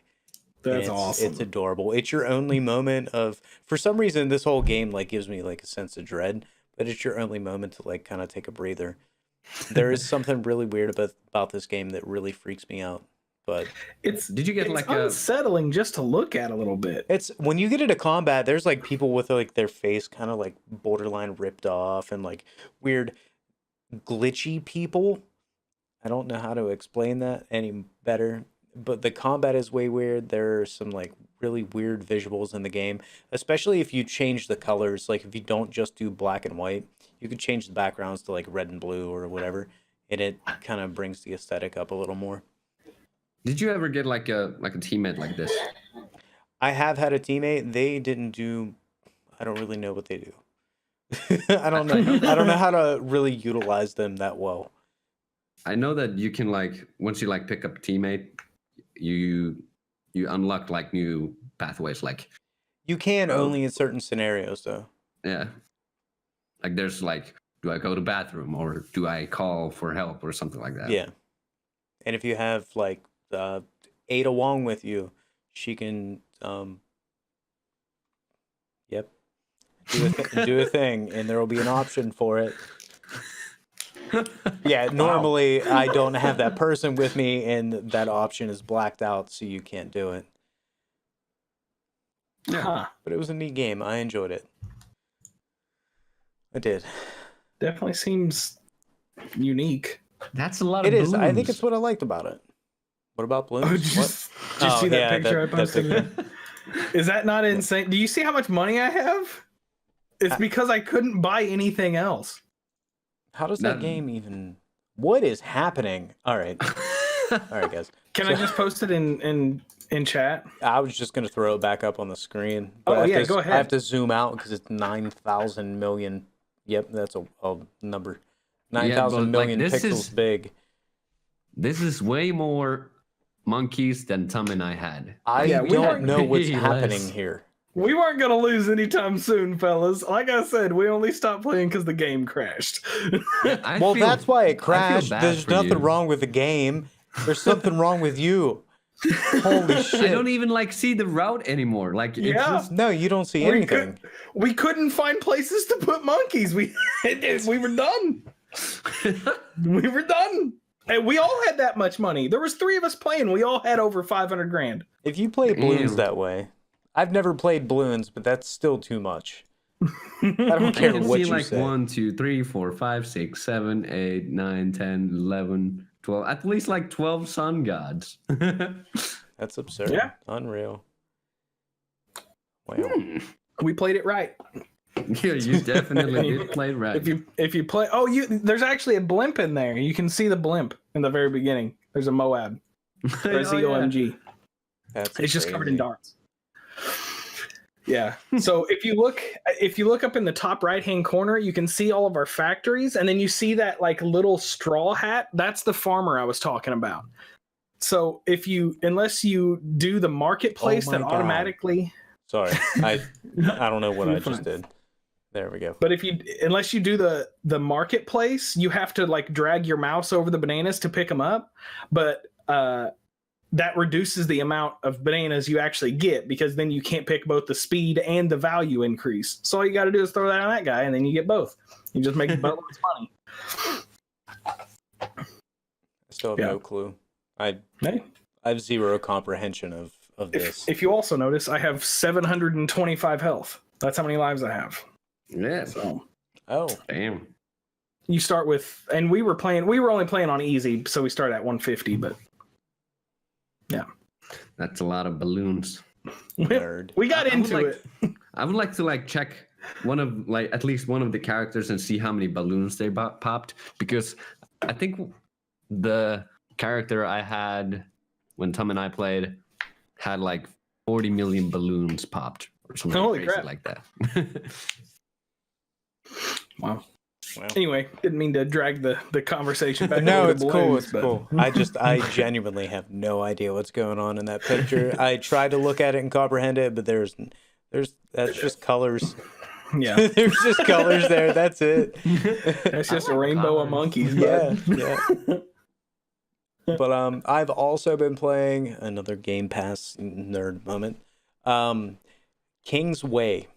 [SPEAKER 3] That's awesome.
[SPEAKER 1] It's adorable. It's your only moment of, for some reason, this whole game like gives me like a sense of dread, but it's your only moment to like kind of take a breather. There is something really weird about this game that really freaks me out. But
[SPEAKER 2] did you get like
[SPEAKER 3] unsettling just to look at a little bit?
[SPEAKER 1] It's when you get into combat, there's like people with like their face kind of like borderline ripped off, and like weird glitchy people. I don't know how to explain that any better, but the combat is way weird. There are some like really weird visuals in the game, especially if you change the colors. Like, if you don't just do black and white, you could change the backgrounds to like red and blue or whatever, and it kind of brings the aesthetic up a little more.
[SPEAKER 2] Did you ever get like a teammate like this?
[SPEAKER 1] I have had a teammate. They didn't do. I don't really know what they do. I don't know. I don't know how to really utilize them that well.
[SPEAKER 2] I know that you can like once you like pick up a teammate, you unlock like new pathways. Like
[SPEAKER 1] You can only in certain scenarios, though.
[SPEAKER 2] yeah, like there's like, do I go to the bathroom or do I call for help or something like that?
[SPEAKER 1] Yeah. And if you have like Ada Wong with you, she can yep, do a thing, and there will be an option for it. Yeah, normally I don't have that person with me, and that option is blacked out, so you can't do it.
[SPEAKER 2] Yeah.
[SPEAKER 3] Huh.
[SPEAKER 1] But it was a neat game. I enjoyed it. I did.
[SPEAKER 3] Definitely seems unique.
[SPEAKER 2] That's a lot
[SPEAKER 1] It
[SPEAKER 2] of
[SPEAKER 1] is. I think
[SPEAKER 2] balloons.
[SPEAKER 1] it's what I liked about it. What about balloons?
[SPEAKER 3] Oh, did you see that picture I posted? Is that not insane? Do you see how much money I have? It's because I couldn't buy anything else.
[SPEAKER 1] How does that game even... What is happening? All right. All right, guys.
[SPEAKER 3] Can I just post it in chat?
[SPEAKER 1] I was just going to throw it back up on the screen.
[SPEAKER 3] Oh,
[SPEAKER 1] I
[SPEAKER 3] yeah,
[SPEAKER 1] have to,
[SPEAKER 3] go ahead.
[SPEAKER 1] I have to zoom out because it's 9,000 million. Yep, that's a number. 9,000 million
[SPEAKER 2] like,
[SPEAKER 1] pixels big.
[SPEAKER 2] This is way more monkeys than Tom and I had.
[SPEAKER 1] I
[SPEAKER 3] Yeah, we
[SPEAKER 1] don't
[SPEAKER 3] weren't
[SPEAKER 1] know what's
[SPEAKER 2] way
[SPEAKER 1] happening
[SPEAKER 2] less.
[SPEAKER 1] here.
[SPEAKER 3] We weren't going to lose anytime soon, fellas. Like I said, we only stopped playing because the game crashed.
[SPEAKER 1] Well, that's why it crashed.
[SPEAKER 2] bad
[SPEAKER 1] There's
[SPEAKER 2] for
[SPEAKER 1] nothing
[SPEAKER 2] you.
[SPEAKER 1] wrong with the game. There's something wrong with you. Holy shit.
[SPEAKER 2] I don't even like see the route anymore. Like it's
[SPEAKER 3] Yeah.
[SPEAKER 2] just
[SPEAKER 1] No, you don't see
[SPEAKER 3] We
[SPEAKER 1] anything.
[SPEAKER 3] we couldn't find places to put monkeys. We were done. We were done. And we all had that much money. There was 3 of us playing. We all had over 500 grand.
[SPEAKER 1] If you play balloons
[SPEAKER 2] Damn.
[SPEAKER 1] that way, I've never played balloons, but that's still too much. I don't
[SPEAKER 2] I
[SPEAKER 1] care
[SPEAKER 2] can
[SPEAKER 1] what
[SPEAKER 2] see
[SPEAKER 1] you
[SPEAKER 2] like
[SPEAKER 1] say.
[SPEAKER 2] 1, 2, 3, 4, 5, 6, 7, 8, 9, 10, 11, 12. At least like 12 sun gods.
[SPEAKER 1] That's absurd.
[SPEAKER 3] Yeah.
[SPEAKER 1] Unreal. Wow.
[SPEAKER 3] We played it right.
[SPEAKER 2] Yeah, you definitely did play right.
[SPEAKER 3] If you play, there's actually a blimp in there. You can see the blimp in the very beginning. There's a Moab or a
[SPEAKER 2] Oh,
[SPEAKER 3] ZOMG.
[SPEAKER 1] That's
[SPEAKER 3] It's just covered in
[SPEAKER 1] crazy.
[SPEAKER 3] darts. Yeah. So if you look up in the top right hand corner, you can see all of our factories, and then you see that like little straw hat. That's the farmer I was talking about. So unless you do the marketplace,
[SPEAKER 1] Oh my
[SPEAKER 3] that
[SPEAKER 1] God.
[SPEAKER 3] automatically.
[SPEAKER 1] Sorry. I don't know what I
[SPEAKER 3] You're
[SPEAKER 1] just
[SPEAKER 3] fine.
[SPEAKER 1] did. There we go.
[SPEAKER 3] But unless you do the marketplace, you have to like drag your mouse over the bananas to pick them up. But that reduces the amount of bananas you actually get, because then you can't pick both the speed and the value increase. So all you got to do is throw that on that guy, and then you get both. You just make boatloads of money.
[SPEAKER 1] I still have
[SPEAKER 3] Yeah.
[SPEAKER 1] no clue. I
[SPEAKER 3] Hey,
[SPEAKER 1] have zero comprehension of this.
[SPEAKER 3] if you also notice, I have 725 health. That's how many lives I have.
[SPEAKER 2] Yeah.
[SPEAKER 3] So
[SPEAKER 1] Oh.
[SPEAKER 2] Damn.
[SPEAKER 3] you start with, and we were only playing on easy, so we started at 150. But
[SPEAKER 2] That's a lot of balloons.
[SPEAKER 1] Nerd.
[SPEAKER 3] we got into it.
[SPEAKER 2] I would like to like check at least one of the characters and see how many balloons they popped, because I think the character I had when Tom and I played had like 40 million balloons popped or something
[SPEAKER 3] Holy
[SPEAKER 2] crazy
[SPEAKER 3] crap.
[SPEAKER 2] like that.
[SPEAKER 3] Wow.
[SPEAKER 1] Wow.
[SPEAKER 3] Anyway, didn't mean to drag the conversation back.
[SPEAKER 1] No,
[SPEAKER 3] over to
[SPEAKER 1] it's cool.
[SPEAKER 3] balloons,
[SPEAKER 1] It's
[SPEAKER 3] but-
[SPEAKER 1] cool. I genuinely have no idea what's going on in that picture. I tried to look at it and comprehend it, but that's just colors.
[SPEAKER 3] Yeah,
[SPEAKER 1] There's just colors there. That's it.
[SPEAKER 3] that's just a rainbow of monkeys.
[SPEAKER 1] Yeah,
[SPEAKER 3] Bud.
[SPEAKER 1] yeah. But I've also been playing another Game Pass nerd moment. King's Way.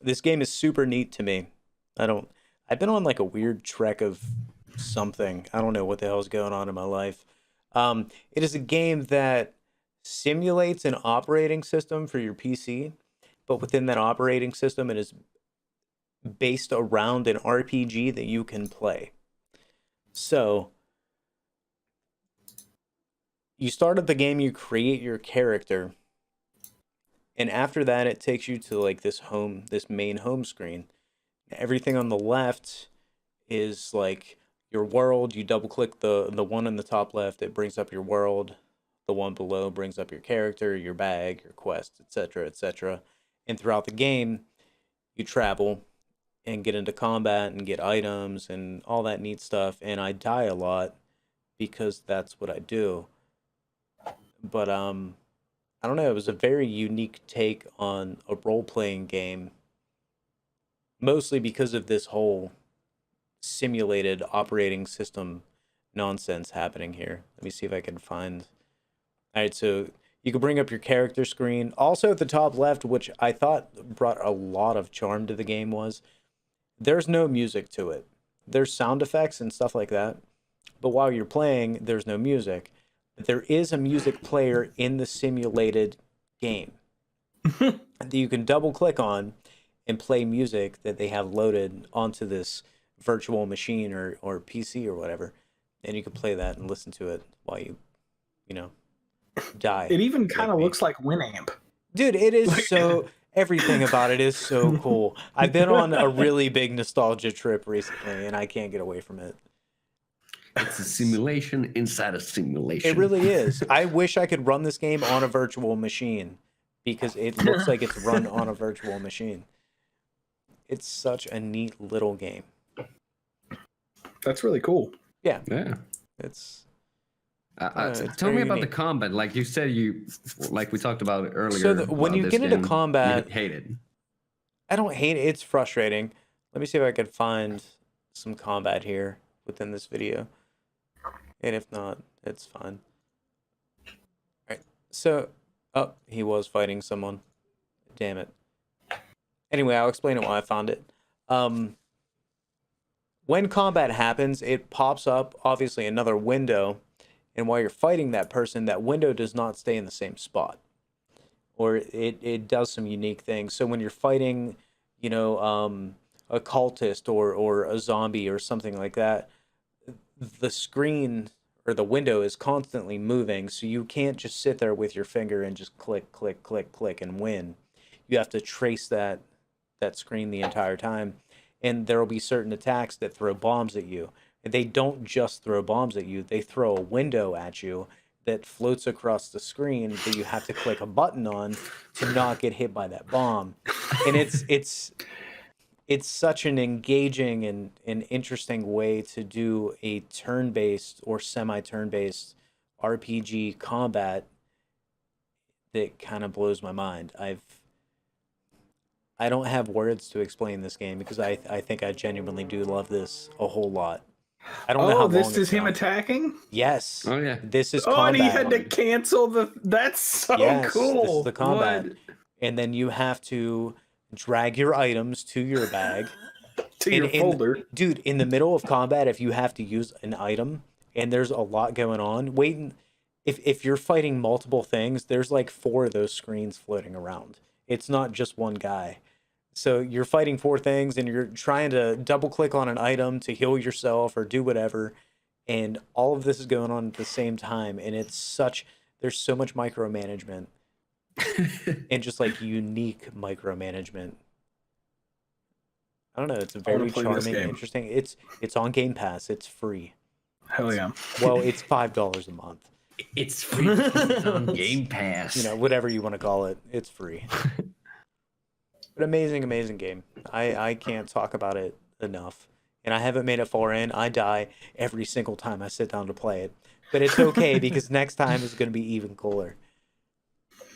[SPEAKER 1] This game is super neat to me. I've been on like a weird trek of something. I don't know what the hell is going on in my life. It is a game that simulates an operating system for your PC, but within that operating system, it is based around an RPG that you can play. So you start at the game, you create your character, and after that it takes you to like this main home screen. Everything on the left is like your world. You double click the one in the top left, it brings up your world. The one below brings up your character, your bag, your quest, etc., etc. And throughout the game, you travel and get into combat and get items and all that neat stuff. And I die a lot because that's what I do. But I don't know, it was a very unique take on a role-playing game, mostly because of this whole simulated operating system nonsense happening here. Let me see if I can find. All right, so you can bring up your character screen. Also at the top left, which I thought brought a lot of charm to the game, was there's no music to it. There's sound effects and stuff like that, but while you're playing, there's no music. But there is a music player in the simulated game that you can double click on and play music that they have loaded onto this virtual machine or PC or whatever. And you can play that and listen to it while you know, die.
[SPEAKER 3] It even kind of looks like Winamp.
[SPEAKER 1] Dude, it is so... Everything about it is so cool. I've been on a really big nostalgia trip recently, and I can't get away from it.
[SPEAKER 2] It's a simulation inside a simulation.
[SPEAKER 1] It really is. I wish I could run this game on a virtual machine, because it looks like it's run on a virtual machine. It's such a neat little game.
[SPEAKER 3] That's really cool.
[SPEAKER 1] Yeah.
[SPEAKER 2] It's
[SPEAKER 1] it's
[SPEAKER 2] tell me
[SPEAKER 1] very
[SPEAKER 2] about
[SPEAKER 1] unique.
[SPEAKER 2] the combat. Like you said, like we talked about earlier.
[SPEAKER 1] So when you
[SPEAKER 2] this
[SPEAKER 1] get into
[SPEAKER 2] game,
[SPEAKER 1] combat,
[SPEAKER 2] you hate it.
[SPEAKER 1] I don't hate it. It's frustrating. Let me see if I can find some combat here within this video. And if not, it's fine. All right. So, oh, he was fighting someone. Damn it. Anyway, I'll explain it while I found it. When combat happens, it pops up, obviously, another window. And while you're fighting that person, that window does not stay in the same spot. Or it does some unique things. So when you're fighting, you know, a cultist or a zombie or something like that, the screen or the window is constantly moving. So you can't just sit there with your finger and just click, click, click, click and win. You have to trace that screen the entire time. And there will be certain attacks that throw bombs at you. They don't just throw bombs at you, they throw a window at you that floats across the screen that you have to click a button on to not get hit by that bomb. And it's such an engaging and interesting way to do a turn-based or semi-turn-based RPG combat that kind of blows my mind. I don't have words to explain this game because I think I genuinely do love this a whole lot. I don't know how long
[SPEAKER 3] this is
[SPEAKER 1] it's
[SPEAKER 3] him
[SPEAKER 1] been.
[SPEAKER 3] attacking?
[SPEAKER 1] Yes.
[SPEAKER 2] Oh yeah.
[SPEAKER 1] This is
[SPEAKER 3] Oh,
[SPEAKER 1] combat.
[SPEAKER 3] and he had to cancel the... That's so
[SPEAKER 1] Yes,
[SPEAKER 3] cool.
[SPEAKER 1] this is the combat.
[SPEAKER 2] What?
[SPEAKER 1] And then you have to drag your items to your bag.
[SPEAKER 3] To your folder.
[SPEAKER 1] Dude, in the middle of combat, if you have to use an item and there's a lot going on, if you're fighting multiple things, there's like 4 of those screens floating around. It's not just one guy. So you're fighting 4 things and you're trying to double click on an item to heal yourself or do whatever. And all of this is going on at the same time. And there's so much micromanagement and just like unique micromanagement. I don't know. It's a very charming, interesting. It's on Game Pass. It's free.
[SPEAKER 3] Hell yeah.
[SPEAKER 1] Well, it's $5 a month.
[SPEAKER 2] It's free. It's on Game Pass.
[SPEAKER 1] You know, whatever you want to call it, it's free. But amazing, amazing game. I can't talk about it enough. And I haven't made it far in. I die every single time I sit down to play it. But it's okay because next time is going to be even cooler.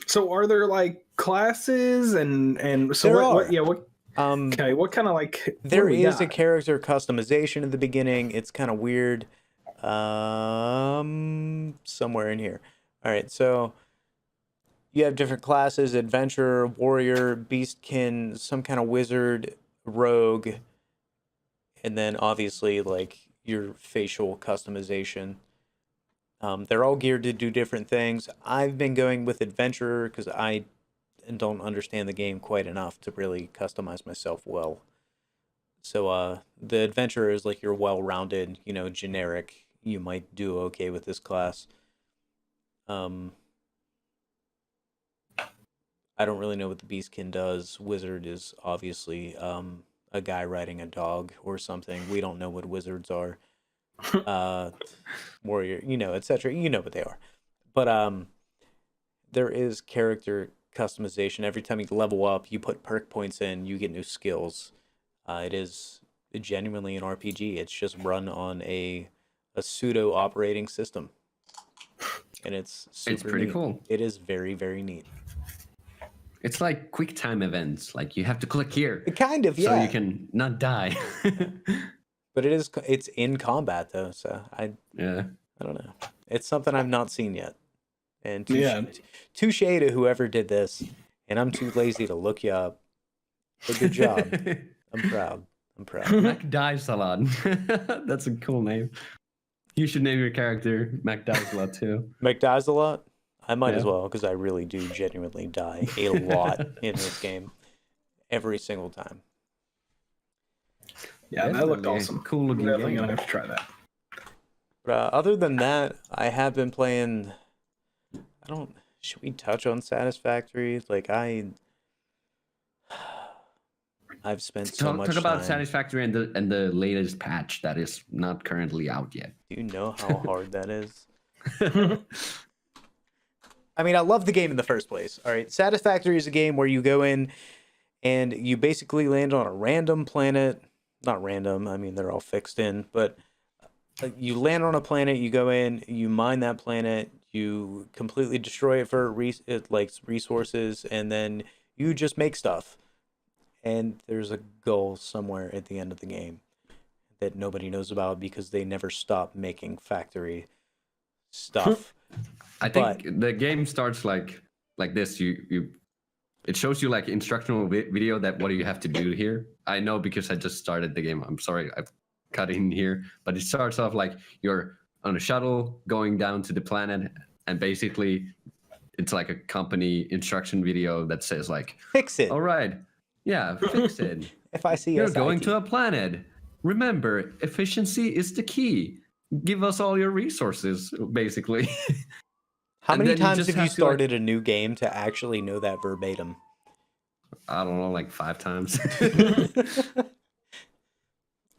[SPEAKER 3] So are there like classes and so
[SPEAKER 1] There
[SPEAKER 3] what
[SPEAKER 1] are.
[SPEAKER 3] okay, what kind of like
[SPEAKER 1] There is a character customization at the beginning. It's kind of weird. Somewhere in here. All right, so you have different classes: adventurer, warrior, beastkin, some kind of wizard, rogue, and then obviously like your facial customization. They're all geared to do different things. I've been going with adventurer because I don't understand the game quite enough to really customize myself well. So the adventurer is like your well-rounded, generic. You might do okay with this class. I don't really know what the beastkin does. Wizard is obviously a guy riding a dog or something. We don't know what wizards are. Warrior, etc. You know what they are. But there is character customization. Every time you level up, you put perk points in, you get new skills. It is genuinely an RPG. It's just run on a a pseudo operating system, and it's
[SPEAKER 2] pretty
[SPEAKER 1] neat.
[SPEAKER 2] cool.
[SPEAKER 1] It is very, very neat.
[SPEAKER 2] It's like quick time events. Like you have to click here,
[SPEAKER 1] Kind of, yeah.
[SPEAKER 2] so you can not die.
[SPEAKER 1] But it's in combat though, so I don't know. It's something I've not seen yet. And touche to whoever did this, and I'm too lazy to look you up. But good job. I'm proud.
[SPEAKER 2] Mac Dives a lot. That's a cool name. You should name your character Mac Dives a lot too.
[SPEAKER 1] Mac dies a lot? I might as well, because I really do genuinely die a lot in this game. Every single time.
[SPEAKER 3] Yeah, that looked awesome.
[SPEAKER 2] Cool looking
[SPEAKER 3] Definitely
[SPEAKER 2] game.
[SPEAKER 3] gonna have to try that.
[SPEAKER 1] But other than that, I have been playing... Should we touch on Satisfactory? Like, I've spent so much time...
[SPEAKER 2] Talk about Satisfactory and the latest patch that is not currently out yet.
[SPEAKER 1] Do you know how hard that is? I mean, I love the game in the first place. All right, Satisfactory is a game where you go in and you basically land on a random planet. Not random, I mean, they're all fixed in. But you land on a planet, you go in, you mine that planet, you completely destroy it for resources, and then you just make stuff. And there's a goal somewhere at the end of the game that nobody knows about because they never stop making factory stuff.
[SPEAKER 2] I think the game starts like this. It shows you like instructional video that what do you have to do here. I know because I just started the game. I'm sorry I've cut in here, but it starts off like you're on a shuttle going down to the planet, and basically it's like a company instruction video that says like,
[SPEAKER 1] fix it.
[SPEAKER 2] All right, yeah, fix it.
[SPEAKER 1] If I see
[SPEAKER 2] you're going to a planet. Remember, efficiency is the key. Give us all your resources, basically.
[SPEAKER 1] How many times have you started a new game to actually know that verbatim?
[SPEAKER 2] I don't know, like 5 times.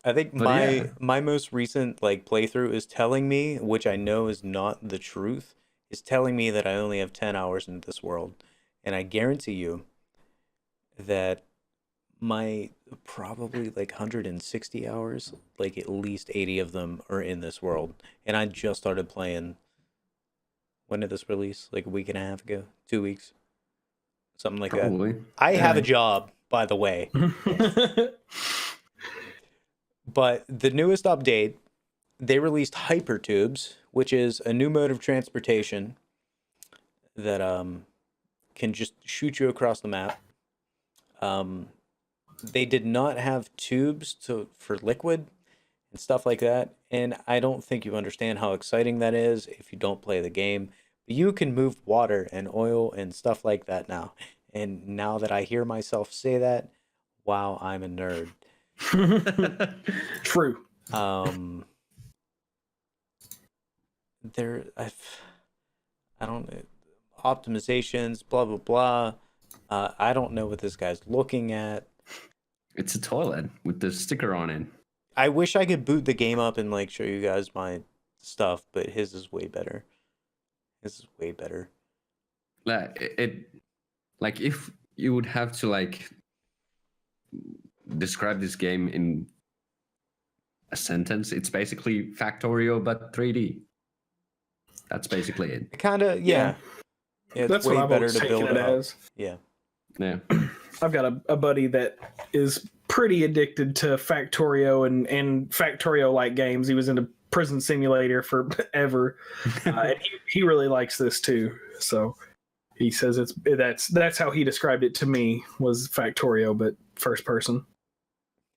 [SPEAKER 1] I think my most recent playthrough is telling me, which I know is not the truth, is telling me that I only have 10 hours in this world. And I guarantee you that my probably 160 hours, at least 80 of them are in this world. And I just started playing. When did this release? Like a week and a half ago? 2 weeks? Something like
[SPEAKER 2] Probably.
[SPEAKER 1] that. I have a job, by the way. But the newest update, they released hypertubes, which is a new mode of transportation that can just shoot you across the map. They did not have tubes for liquid and stuff like that. And I don't think you understand how exciting that is if you don't play the game. But you can move water and oil and stuff like that now. And now that I hear myself say that, wow, I'm a nerd.
[SPEAKER 3] True.
[SPEAKER 1] I don't optimizations, blah blah blah. I don't know what this guy's looking at.
[SPEAKER 2] It's a toilet with the sticker on it.
[SPEAKER 1] I wish I could boot the game up and show you guys my stuff, but his is way better. His is way better.
[SPEAKER 2] If you would have to describe this game in a sentence, it's basically Factorio but 3D. That's basically it.
[SPEAKER 1] Kind of, yeah. It's
[SPEAKER 3] that's
[SPEAKER 1] way
[SPEAKER 3] what I've
[SPEAKER 1] better
[SPEAKER 3] always
[SPEAKER 1] to
[SPEAKER 3] taken
[SPEAKER 1] build
[SPEAKER 3] it
[SPEAKER 1] it up.
[SPEAKER 3] as.
[SPEAKER 1] Yeah.
[SPEAKER 2] Yeah.
[SPEAKER 3] I've got a buddy that is pretty addicted to Factorio and Factorio-like games. He was into Prison Simulator forever, and he really likes this too. So he says that's how he described it to me, was Factorio, but first person.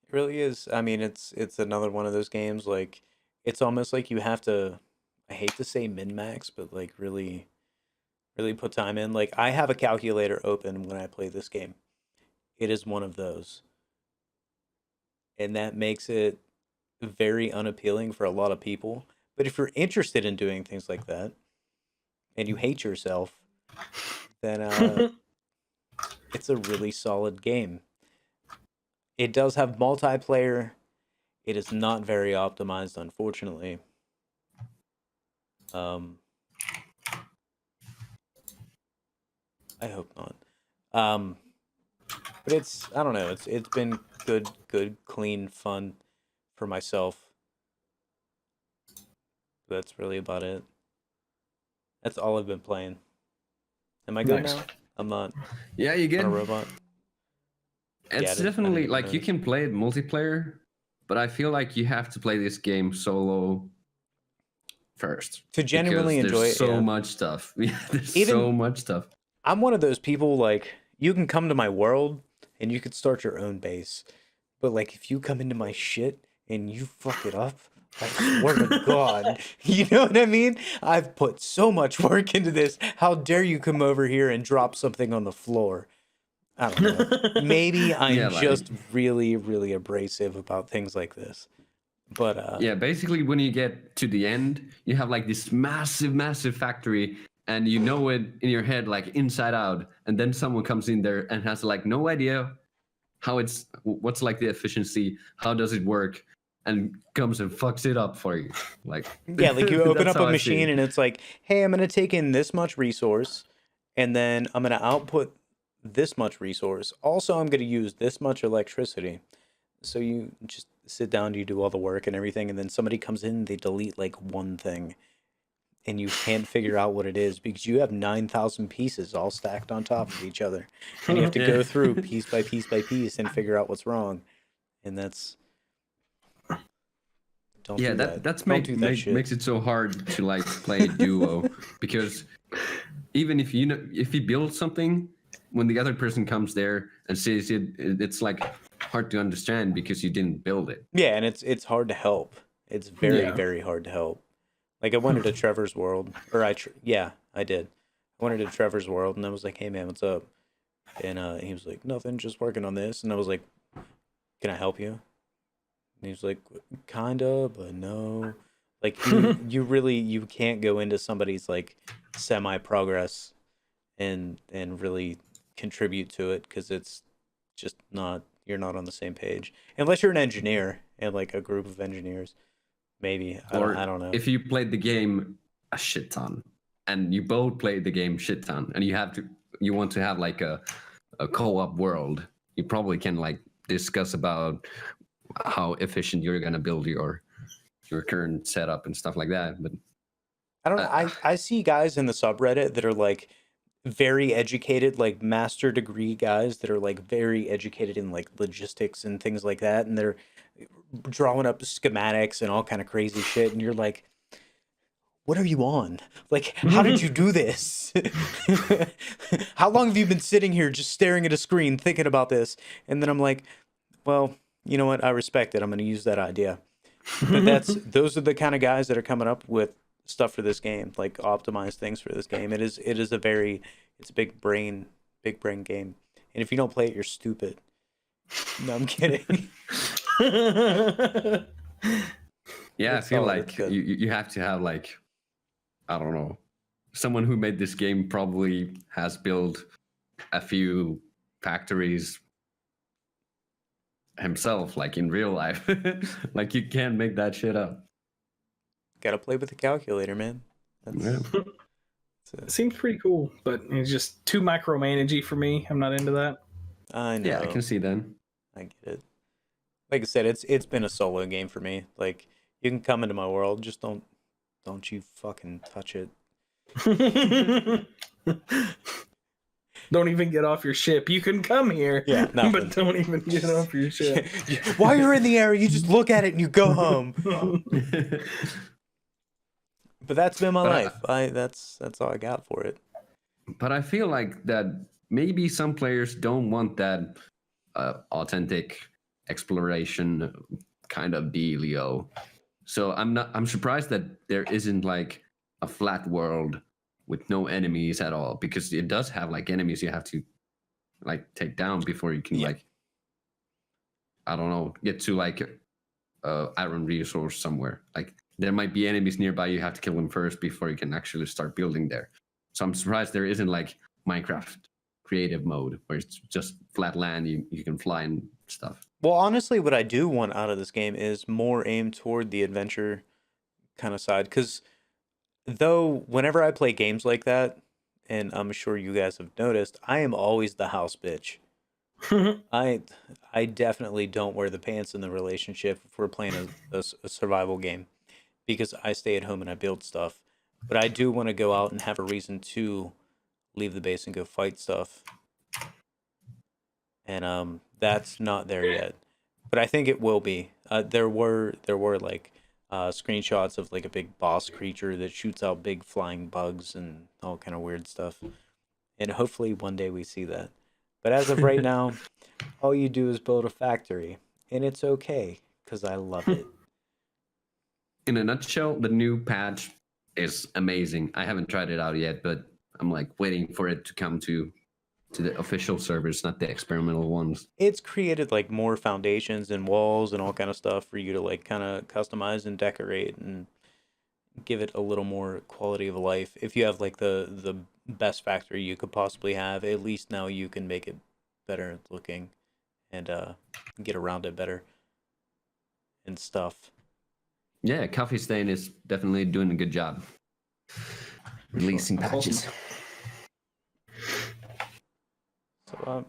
[SPEAKER 1] It really is. I mean, it's another one of those games. It's almost like you have to. I hate to say min-max, but really, really put time in. I have a calculator open when I play this game. It is one of those. And that makes it very unappealing for a lot of people. But if you're interested in doing things like that, and you hate yourself, then it's a really solid game. It does have multiplayer. It is not very optimized, unfortunately. I hope not. But I don't know, it's been good, clean fun for myself. that's really about it. That's all I've been playing. Am I good
[SPEAKER 3] Nice.
[SPEAKER 1] now? I'm not
[SPEAKER 2] Yeah, you
[SPEAKER 1] a
[SPEAKER 2] get.
[SPEAKER 1] robot.
[SPEAKER 2] It's
[SPEAKER 1] I
[SPEAKER 2] definitely
[SPEAKER 1] didn't
[SPEAKER 2] like you
[SPEAKER 1] notice.
[SPEAKER 2] can play it multiplayer, but I feel like you have to play this game solo first
[SPEAKER 1] To genuinely
[SPEAKER 2] because
[SPEAKER 1] enjoy
[SPEAKER 2] there's
[SPEAKER 1] it,
[SPEAKER 2] so
[SPEAKER 1] yeah.
[SPEAKER 2] much stuff. Yeah, there's
[SPEAKER 1] Even-
[SPEAKER 2] so much stuff.
[SPEAKER 1] I'm one of those people, like, you can come to my world and you could start your own base. But, like, if you come into my shit and you fuck it up, I swear to God, you know what I mean? I've put so much work into this. How dare you come over here and drop something on the floor? I don't know. Maybe I'm
[SPEAKER 2] Yeah, like-
[SPEAKER 1] just really, really abrasive about things like this. But,
[SPEAKER 2] Yeah, basically when you get to the end, you have like this massive factory and you know it in your head like inside out, and then someone comes in there and has like no idea how what's like the efficiency, how does it work, and comes and fucks it up for you. Like
[SPEAKER 1] yeah, like you open
[SPEAKER 2] that's
[SPEAKER 1] up
[SPEAKER 2] how
[SPEAKER 1] a
[SPEAKER 2] I see
[SPEAKER 1] machine
[SPEAKER 2] it.
[SPEAKER 1] and it's like, hey, I'm going to take in this much resource and then I'm going to output this much resource. Also, I'm going to use this much electricity. So you just sit down, you do all the work and everything, and then somebody comes in, they delete like one thing, and you can't figure out what it is because you have 9,000 pieces all stacked on top of each other, and you have to
[SPEAKER 2] Yeah.
[SPEAKER 1] go through piece by piece by piece and figure out what's wrong, and that's don't
[SPEAKER 2] Yeah,
[SPEAKER 1] do that.
[SPEAKER 2] that's
[SPEAKER 1] Don't do that shit.
[SPEAKER 2] makes it so hard to like play duo because even if if you build something, when the other person comes there and says it's like hard to understand because you didn't build it.
[SPEAKER 1] Yeah, and it's hard to help. It's very
[SPEAKER 3] Yeah.
[SPEAKER 1] very hard to help. Like I went into Trevor's world, or I did. I went into Trevor's world, and I was like, "Hey man, what's up?" And he was like, "Nothing, just working on this." And I was like, "Can I help you?" And he was like, "Kinda, but no." Like you can't go into somebody's like semi progress and really contribute to it because it's just not, you're not on the same page unless you're an engineer and like a group of engineers. Maybe I don't know.
[SPEAKER 2] If you played the game a shit ton and you both played the game shit ton and you want to have like a co-op world, you probably can like discuss about how efficient you're gonna build your current setup and stuff like that. But
[SPEAKER 1] I don't know. I see guys in the subreddit that are like very educated, like master degree guys that are like very educated in like logistics and things like that, and they're drawing up schematics and all kind of crazy shit, and you're like, what are you on? Like, how did you do this? How long have you been sitting here just staring at a screen thinking about this? And then I'm like, well, you know what? I respect it. I'm going to use that idea. But those are the kind of guys that are coming up with stuff for this game, like optimized things for this game. It's a big brain game. And if you don't play it, you're stupid. No, I'm kidding.
[SPEAKER 2] yeah, I
[SPEAKER 1] It's
[SPEAKER 2] feel
[SPEAKER 1] solid,
[SPEAKER 2] like
[SPEAKER 1] it's good.
[SPEAKER 2] you have to have like, I don't know, someone who made this game probably has built a few factories himself, like in real life. Like you can't make that shit up.
[SPEAKER 1] Gotta play with the calculator, man.
[SPEAKER 2] Yeah.
[SPEAKER 3] Seems pretty cool, but it's just too micromanagey for me. I'm not into that.
[SPEAKER 1] I know.
[SPEAKER 2] Yeah, I can see that.
[SPEAKER 1] I get it. Like I said, it's been a solo game for me. Like you can come into my world, just don't you fucking touch it.
[SPEAKER 3] Don't even get off your ship. You can come here,
[SPEAKER 1] Yeah, nothing.
[SPEAKER 3] but don't even get off your ship.
[SPEAKER 1] While you're in the air, you just look at it and you go home. But that's been my life. That's all I got for it.
[SPEAKER 2] But I feel like that maybe some players don't want that authentic exploration kind of dealio. So I'm surprised that there isn't like a flat world with no enemies at all, because it does have like enemies you have to like take down before you can like, I don't know, get to like iron resource somewhere. Like there might be enemies nearby, you have to kill them first before you can actually start building there. So I'm surprised there isn't like Minecraft creative mode where it's just flat land, you can fly and stuff.
[SPEAKER 1] Well, honestly, what I do want out of this game is more aimed toward the adventure kind of side. Because though whenever I play games like that, and I'm sure you guys have noticed, I am always the house bitch. I definitely don't wear the pants in the relationship if we're playing a survival game. because I stay at home and I build stuff. But I do want to go out and have a reason to leave the base and go fight stuff. And that's not there yet. But I think it will be. There were like screenshots of like a big boss creature that shoots out big flying bugs and all kind of weird stuff. And hopefully one day we see that. But as of right now, all you do is build a factory. And it's okay, because I love it.
[SPEAKER 2] In a nutshell, the new patch is amazing. I haven't tried it out yet, but I'm like waiting for it to come to the official servers, not the experimental ones.
[SPEAKER 1] It's created like more foundations and walls and all kind of stuff for you to like kind of customize and decorate and give it a little more quality of life. If you have like the best factory you could possibly have, at least now you can make it better looking and get around it better and stuff.
[SPEAKER 2] Yeah, Coffee Stain is definitely doing a good job releasing patches.
[SPEAKER 1] So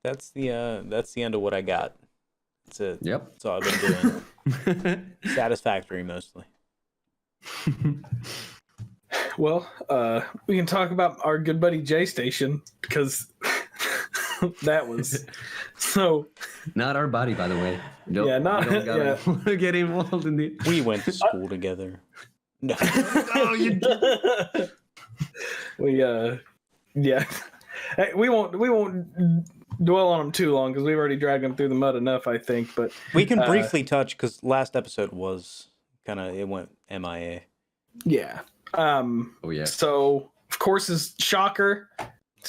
[SPEAKER 1] that's the end of what I got. That's it.
[SPEAKER 2] Yep.
[SPEAKER 1] That's all I've been doing. Satisfactory mostly.
[SPEAKER 3] Well, we can talk about our good buddy JayStation, because that was so.
[SPEAKER 2] Not our body, by the way. Don't,
[SPEAKER 3] Yeah, not-
[SPEAKER 2] don't gotta get involved in the.
[SPEAKER 1] We went to school together. No.
[SPEAKER 2] Oh, you.
[SPEAKER 3] Yeah. Hey, we won't dwell on them too long, because we've already dragged them through the mud enough, I think. But
[SPEAKER 1] We can briefly touch, because last episode was it went MIA.
[SPEAKER 3] yeah.
[SPEAKER 2] Oh yeah.
[SPEAKER 3] So of course, his shocker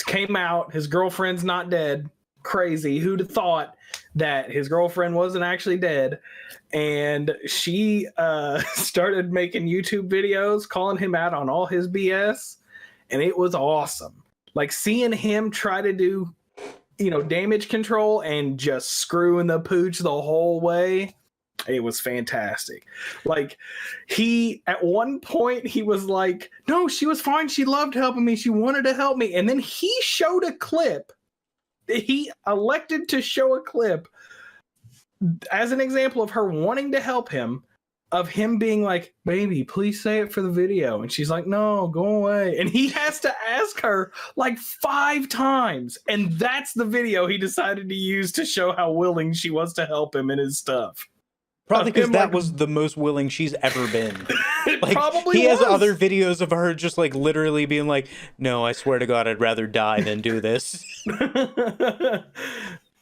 [SPEAKER 3] came out. His girlfriend's not dead. Crazy. Who'd have thought that his girlfriend wasn't actually dead? And she started making YouTube videos calling him out on all his BS, and it was awesome. Like seeing him try to do, damage control and just screwing the pooch the whole way. It was fantastic. Like at one point he was like, no, she was fine. She loved helping me. She wanted to help me. And then he showed a clip. He elected to show a clip as an example of her wanting to help him, of him being like, baby, please say it for the video. And she's like, no, go away. And he has to ask her like 5 times. And that's the video he decided to use to show how willing she was to help him in his stuff.
[SPEAKER 1] Probably because that was the most willing she's ever been. Like,
[SPEAKER 3] probably
[SPEAKER 1] he has
[SPEAKER 3] was.
[SPEAKER 1] other videos of her just like literally being like, no, I swear to God, I'd rather die than do this.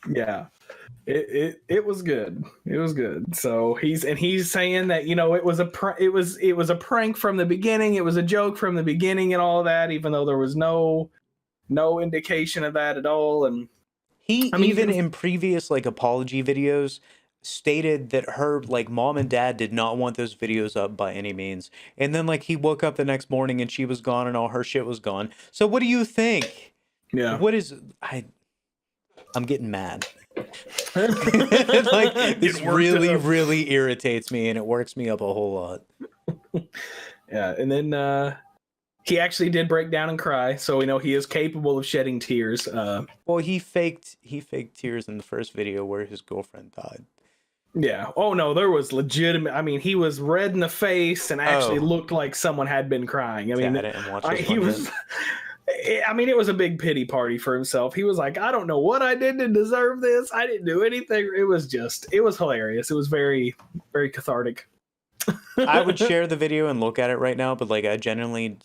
[SPEAKER 3] Yeah. It was good. It was good. So he's saying that, it was a prank from the beginning. It was a joke from the beginning and all of that, even though there was no indication of that at all. And
[SPEAKER 1] even in previous like apology videos stated that her like mom and dad did not want those videos up by any means. And then like he woke up the next morning and she was gone and all her shit was gone. So what do you think?
[SPEAKER 3] Yeah.
[SPEAKER 1] I'm getting mad. Like this really, really irritates me and it works me up a whole lot.
[SPEAKER 3] Yeah, and then he actually did break down and cry, so we know he is capable of shedding tears.
[SPEAKER 1] Well, he faked tears in the first video where his girlfriend died.
[SPEAKER 3] Yeah. Oh no, there was legitimate. I mean, he was red in the face and actually looked like someone had been crying. I mean,
[SPEAKER 1] I didn't watch this
[SPEAKER 3] he
[SPEAKER 1] one
[SPEAKER 3] was. I mean, it was a big pity party for himself. He was like, I don't know what I did to deserve this. I didn't do anything. It was hilarious. It was very, very cathartic.
[SPEAKER 1] I would share the video and look at it right now, but like I genuinely,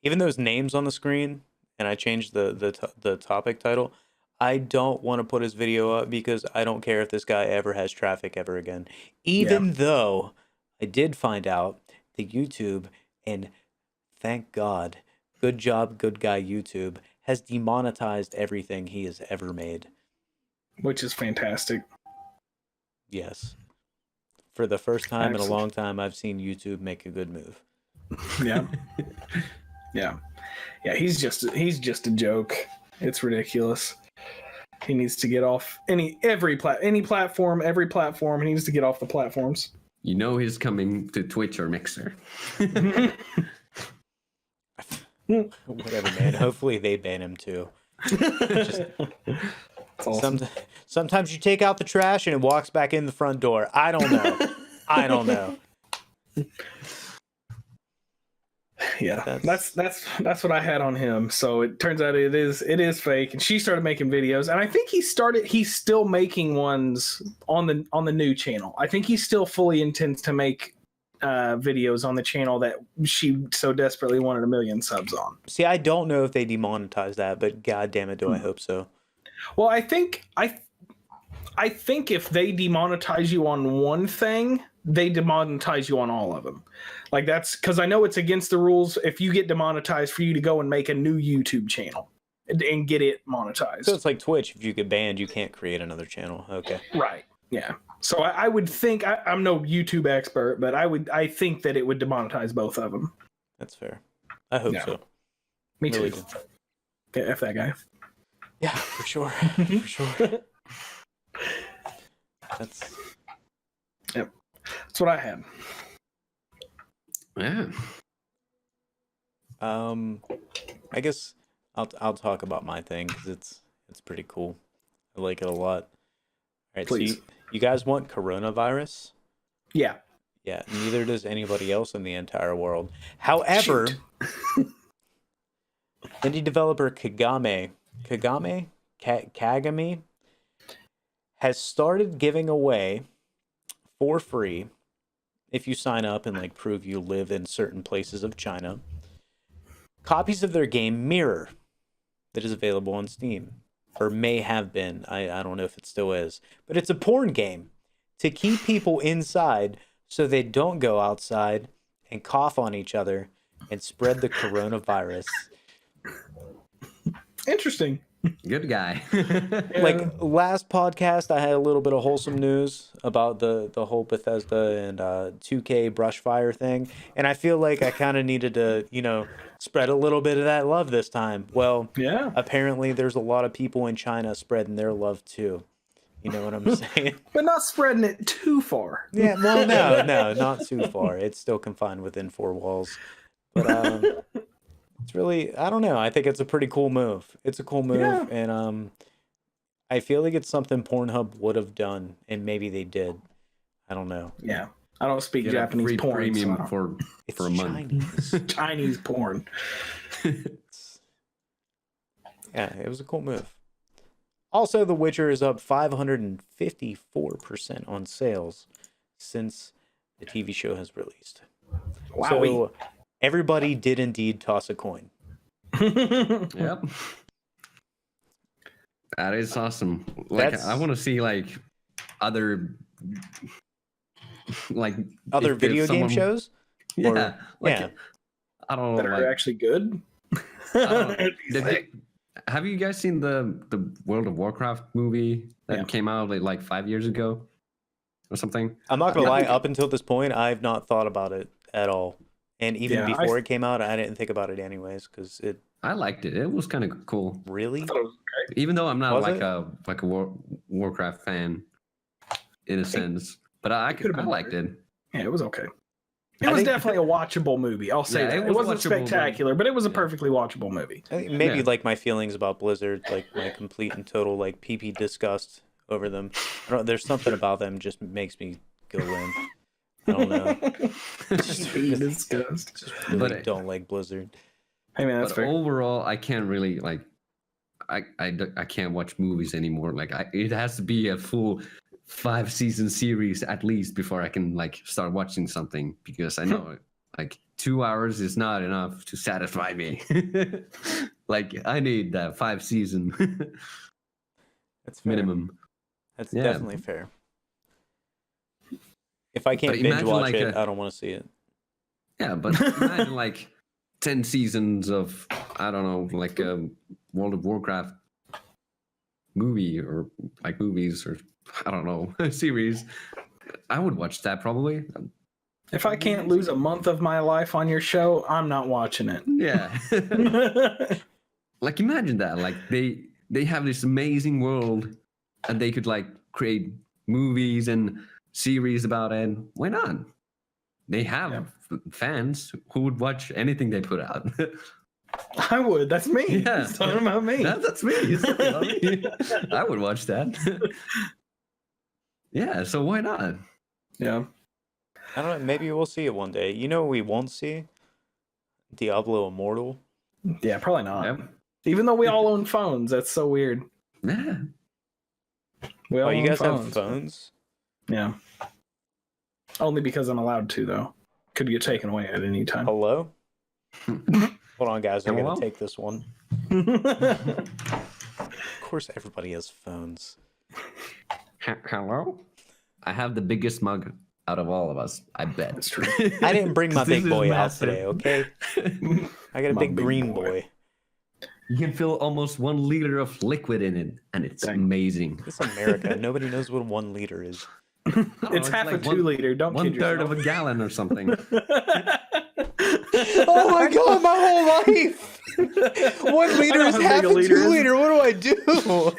[SPEAKER 1] even those names on the screen, and I changed the topic title, I don't want to put his video up because I don't care if this guy ever has traffic ever again. Even though I did find out that YouTube, and thank God, good job, good guy YouTube, has demonetized everything he has ever made.
[SPEAKER 3] Which is fantastic.
[SPEAKER 1] Yes. For the first time in a long time, I've seen YouTube make a good move.
[SPEAKER 3] Yeah. Yeah. He's just a joke. It's ridiculous. He needs to get off any platform. He needs to get off the platforms.
[SPEAKER 2] He's coming to Twitch or Mixer.
[SPEAKER 1] Whatever, man. Hopefully they ban him too.
[SPEAKER 3] Awesome.
[SPEAKER 1] Sometimes you take out the trash and it walks back in the front door. I don't know.
[SPEAKER 3] Yeah, that's what I had on him. So it turns out it is fake. And she started making videos, and I think he's still making ones on the new channel. I think he still fully intends to make videos on the channel that she so desperately wanted 1 million subs on.
[SPEAKER 1] See, I don't know if they demonetize that, but god damn it, do I hope so.
[SPEAKER 3] Well, I think if they demonetize you on one thing, they demonetize you on all of them. Like, that's because I know it's against the rules if you get demonetized for you to go and make a new YouTube channel and get it monetized.
[SPEAKER 1] So it's like Twitch. If you get banned, you can't create another channel. Okay.
[SPEAKER 3] Right. Yeah. So I would think, I'm no YouTube expert, but I think that it would demonetize both of them.
[SPEAKER 1] That's fair. I hope so.
[SPEAKER 3] Me too. Yeah, F that guy.
[SPEAKER 1] Yeah, for sure. For sure. That's
[SPEAKER 3] what I had.
[SPEAKER 2] Yeah.
[SPEAKER 1] I guess I'll talk about my thing because it's pretty cool. I like it a lot. All right,
[SPEAKER 3] please.
[SPEAKER 1] So you guys want coronavirus?
[SPEAKER 3] Yeah.
[SPEAKER 1] Yeah. Neither does anybody else in the entire world. However, indie developer Kagami has started giving away for free, if you sign up and like prove you live in certain places of China, copies of their game Mirror that is available on Steam, or may have been. I don't know if it still is, but it's a porn game to keep people inside so they don't go outside and cough on each other and spread the coronavirus.
[SPEAKER 3] Interesting.
[SPEAKER 2] Good guy.
[SPEAKER 1] Like last podcast, I had a little bit of wholesome news about the whole Bethesda and 2K Brushfire thing, and I feel like I kind of needed to, spread a little bit of that love this time. Well,
[SPEAKER 3] yeah.
[SPEAKER 1] Apparently, there's a lot of people in China spreading their love too. You know what I'm saying?
[SPEAKER 3] But not spreading it too far.
[SPEAKER 1] Yeah. Well, no, not too far. It's still confined within four walls. But it's really, I don't know. I think it's a pretty cool move. It's a cool move, yeah. And I feel like it's something Pornhub would have done, and maybe they did. I don't know.
[SPEAKER 3] Yeah, I don't speak Japanese porn.
[SPEAKER 2] Premium for a
[SPEAKER 1] month.
[SPEAKER 3] Chinese porn.
[SPEAKER 1] Yeah, it was a cool move. Also, The Witcher is up 554% on sales since the TV show has released.
[SPEAKER 3] Wow.
[SPEAKER 1] So everybody did indeed toss a coin.
[SPEAKER 2] Yep. That is awesome. I want to see other
[SPEAKER 1] video game shows.
[SPEAKER 2] Yeah. I don't know.
[SPEAKER 3] That are actually good.
[SPEAKER 2] Have you guys seen the World of Warcraft movie that came out like 5 years ago or something?
[SPEAKER 1] I'm not gonna lie. Up until this point, I've not thought about it at all. And even before it came out, I didn't think about it anyways because
[SPEAKER 2] I liked it. It was kind of cool.
[SPEAKER 1] Really?
[SPEAKER 2] Even though I'm not a Warcraft fan in a sense, but I liked it.
[SPEAKER 3] Yeah, it was okay. It was definitely a watchable movie. I'll say that. It wasn't spectacular, but it was a perfectly watchable movie.
[SPEAKER 1] I think maybe my feelings about Blizzard, like my complete and total pee-pee disgust over them. There's something about them just makes me go limp. I don't know.
[SPEAKER 3] Disgust.
[SPEAKER 1] Really don't like Blizzard.
[SPEAKER 3] Hey man, that's fair.
[SPEAKER 2] Overall, I can't really I can't watch movies anymore. It has to be a full 5-season series at least before I can start watching something, because I know 2 hours is not enough to satisfy me. I need that 5-season.
[SPEAKER 1] That's fair.
[SPEAKER 2] Minimum.
[SPEAKER 1] That's definitely fair. If I can't binge watch it, I don't want to see it.
[SPEAKER 2] Yeah, but imagine 10 seasons of, I don't know, a World of Warcraft movie or movies or I don't know, series. I would watch that probably.
[SPEAKER 3] If I can't lose a month of my life on your show, I'm not watching it.
[SPEAKER 2] Yeah. Imagine that. They have this amazing world and they could create movies and series about it. Why not? They have fans who would watch anything they put out.
[SPEAKER 3] I would. That's me.
[SPEAKER 2] Yeah.
[SPEAKER 3] He's talking about me.
[SPEAKER 2] That's me. I would watch that. Yeah, so why not?
[SPEAKER 3] Yeah.
[SPEAKER 1] I don't know. Maybe we'll see it one day. You know what we won't see? Diablo Immortal?
[SPEAKER 3] Yeah, probably not.
[SPEAKER 2] Yep.
[SPEAKER 3] Even though we all own phones, that's so weird.
[SPEAKER 2] Yeah.
[SPEAKER 3] We all
[SPEAKER 1] Oh, you
[SPEAKER 3] own
[SPEAKER 1] guys have
[SPEAKER 3] phones.
[SPEAKER 1] phones?
[SPEAKER 3] Yeah. Only because I'm allowed to, though. Could get taken away at any time.
[SPEAKER 1] Hello? Hold on, guys. I
[SPEAKER 2] Hello?
[SPEAKER 1] gotta take this one. Of course, everybody has phones.
[SPEAKER 2] Hello? I have the biggest mug out of all of us, I bet.
[SPEAKER 3] That's true.
[SPEAKER 1] I didn't bring my
[SPEAKER 2] This
[SPEAKER 1] big
[SPEAKER 2] is
[SPEAKER 1] boy out
[SPEAKER 2] massive.
[SPEAKER 1] today, okay? I got a
[SPEAKER 3] My
[SPEAKER 1] big
[SPEAKER 3] big
[SPEAKER 1] green
[SPEAKER 3] boy.
[SPEAKER 1] boy.
[SPEAKER 2] You can fill almost 1 liter of liquid in it, and it's
[SPEAKER 3] Dang.
[SPEAKER 2] amazing.
[SPEAKER 1] It's America. Nobody knows what 1 liter is.
[SPEAKER 3] It's half a
[SPEAKER 2] like
[SPEAKER 3] 2 liter. Don't kid
[SPEAKER 2] 1/3 of
[SPEAKER 3] yourself.
[SPEAKER 2] a gallon or something.
[SPEAKER 1] Oh my god, my whole life! 1 liter
[SPEAKER 3] I know
[SPEAKER 1] is
[SPEAKER 3] how
[SPEAKER 1] half
[SPEAKER 3] big
[SPEAKER 1] a
[SPEAKER 3] a liter
[SPEAKER 1] 2
[SPEAKER 3] is.
[SPEAKER 1] liter. What do I do?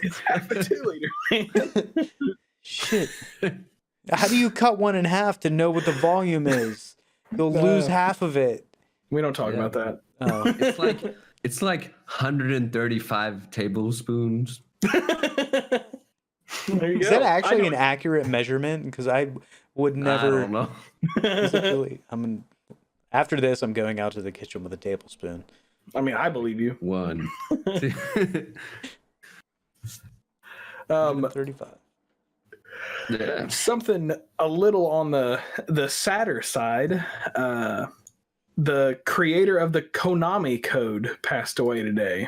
[SPEAKER 3] It's half a 2 liter.
[SPEAKER 1] Shit. How do you cut one in half to know what the volume is? You'll lose half of it.
[SPEAKER 3] We don't talk
[SPEAKER 2] Yeah.
[SPEAKER 3] about that.
[SPEAKER 1] Oh.
[SPEAKER 2] It's like 135 tablespoons.
[SPEAKER 3] There you
[SPEAKER 1] Is
[SPEAKER 3] go.
[SPEAKER 1] that actually
[SPEAKER 3] I
[SPEAKER 1] an accurate measurement? Because I would
[SPEAKER 2] I
[SPEAKER 1] never.
[SPEAKER 2] don't know.
[SPEAKER 1] Is it really? After this, I'm going out to the kitchen with a tablespoon.
[SPEAKER 3] I mean, I believe you.
[SPEAKER 2] 1. 2.
[SPEAKER 1] 35.
[SPEAKER 2] Yeah.
[SPEAKER 3] Something a little on the sadder side. The creator of the Konami code passed away today.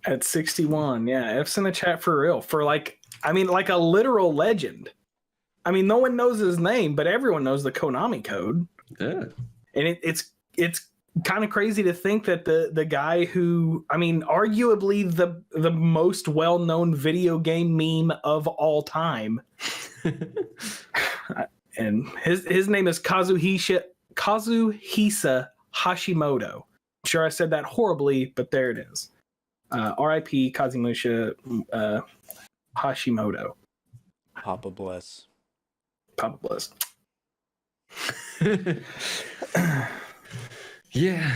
[SPEAKER 3] At 61. Yeah, F's in the chat for real. For like a literal legend. I mean, no one knows his name, but everyone knows the Konami code.
[SPEAKER 2] Yeah.
[SPEAKER 3] And it's kind of crazy to think that the guy who, I mean, arguably the most well-known video game meme of all time, and his name is Kazuhisa Hashimoto. I'm sure I said that horribly, but there it is. R.I.P. Kazuhisa Hashimoto.
[SPEAKER 1] Papa bless.
[SPEAKER 3] Papa bless.
[SPEAKER 2] Yeah.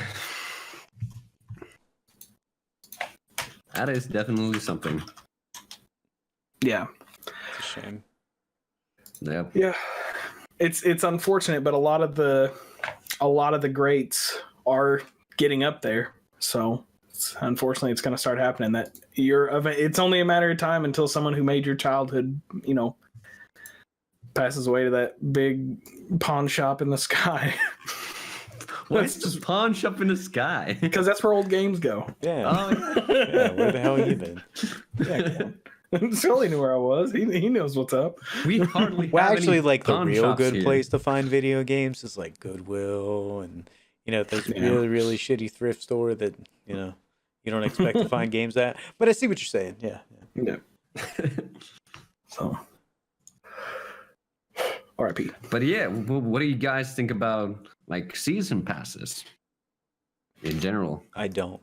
[SPEAKER 2] That is definitely something.
[SPEAKER 3] Yeah.
[SPEAKER 1] It's a shame.
[SPEAKER 2] Yep.
[SPEAKER 3] Yeah. It's unfortunate, but a lot of the greats are getting up there. So unfortunately, it's going to start happening. It's only a matter of time until someone who made your childhood, passes away to that big pawn shop in the sky.
[SPEAKER 2] Why is this pawn shop in the sky?
[SPEAKER 3] Because that's where old games go.
[SPEAKER 1] Yeah.
[SPEAKER 2] Oh, yeah.
[SPEAKER 1] Yeah, where the hell you been?
[SPEAKER 3] Yeah, Sully knew where I was. He knows what's up.
[SPEAKER 2] We hardly
[SPEAKER 1] Well,
[SPEAKER 2] have
[SPEAKER 1] actually,
[SPEAKER 2] any
[SPEAKER 1] like the
[SPEAKER 2] pawn
[SPEAKER 1] real
[SPEAKER 2] shops
[SPEAKER 1] good
[SPEAKER 2] here.
[SPEAKER 1] place to find video games is like Goodwill, and there's really, really shitty thrift store that you don't expect to find games at. But I see what you're saying. Yeah.
[SPEAKER 3] Yeah. So, R.I.P.
[SPEAKER 2] But yeah, what do you guys think about like season passes in general?
[SPEAKER 1] I don't.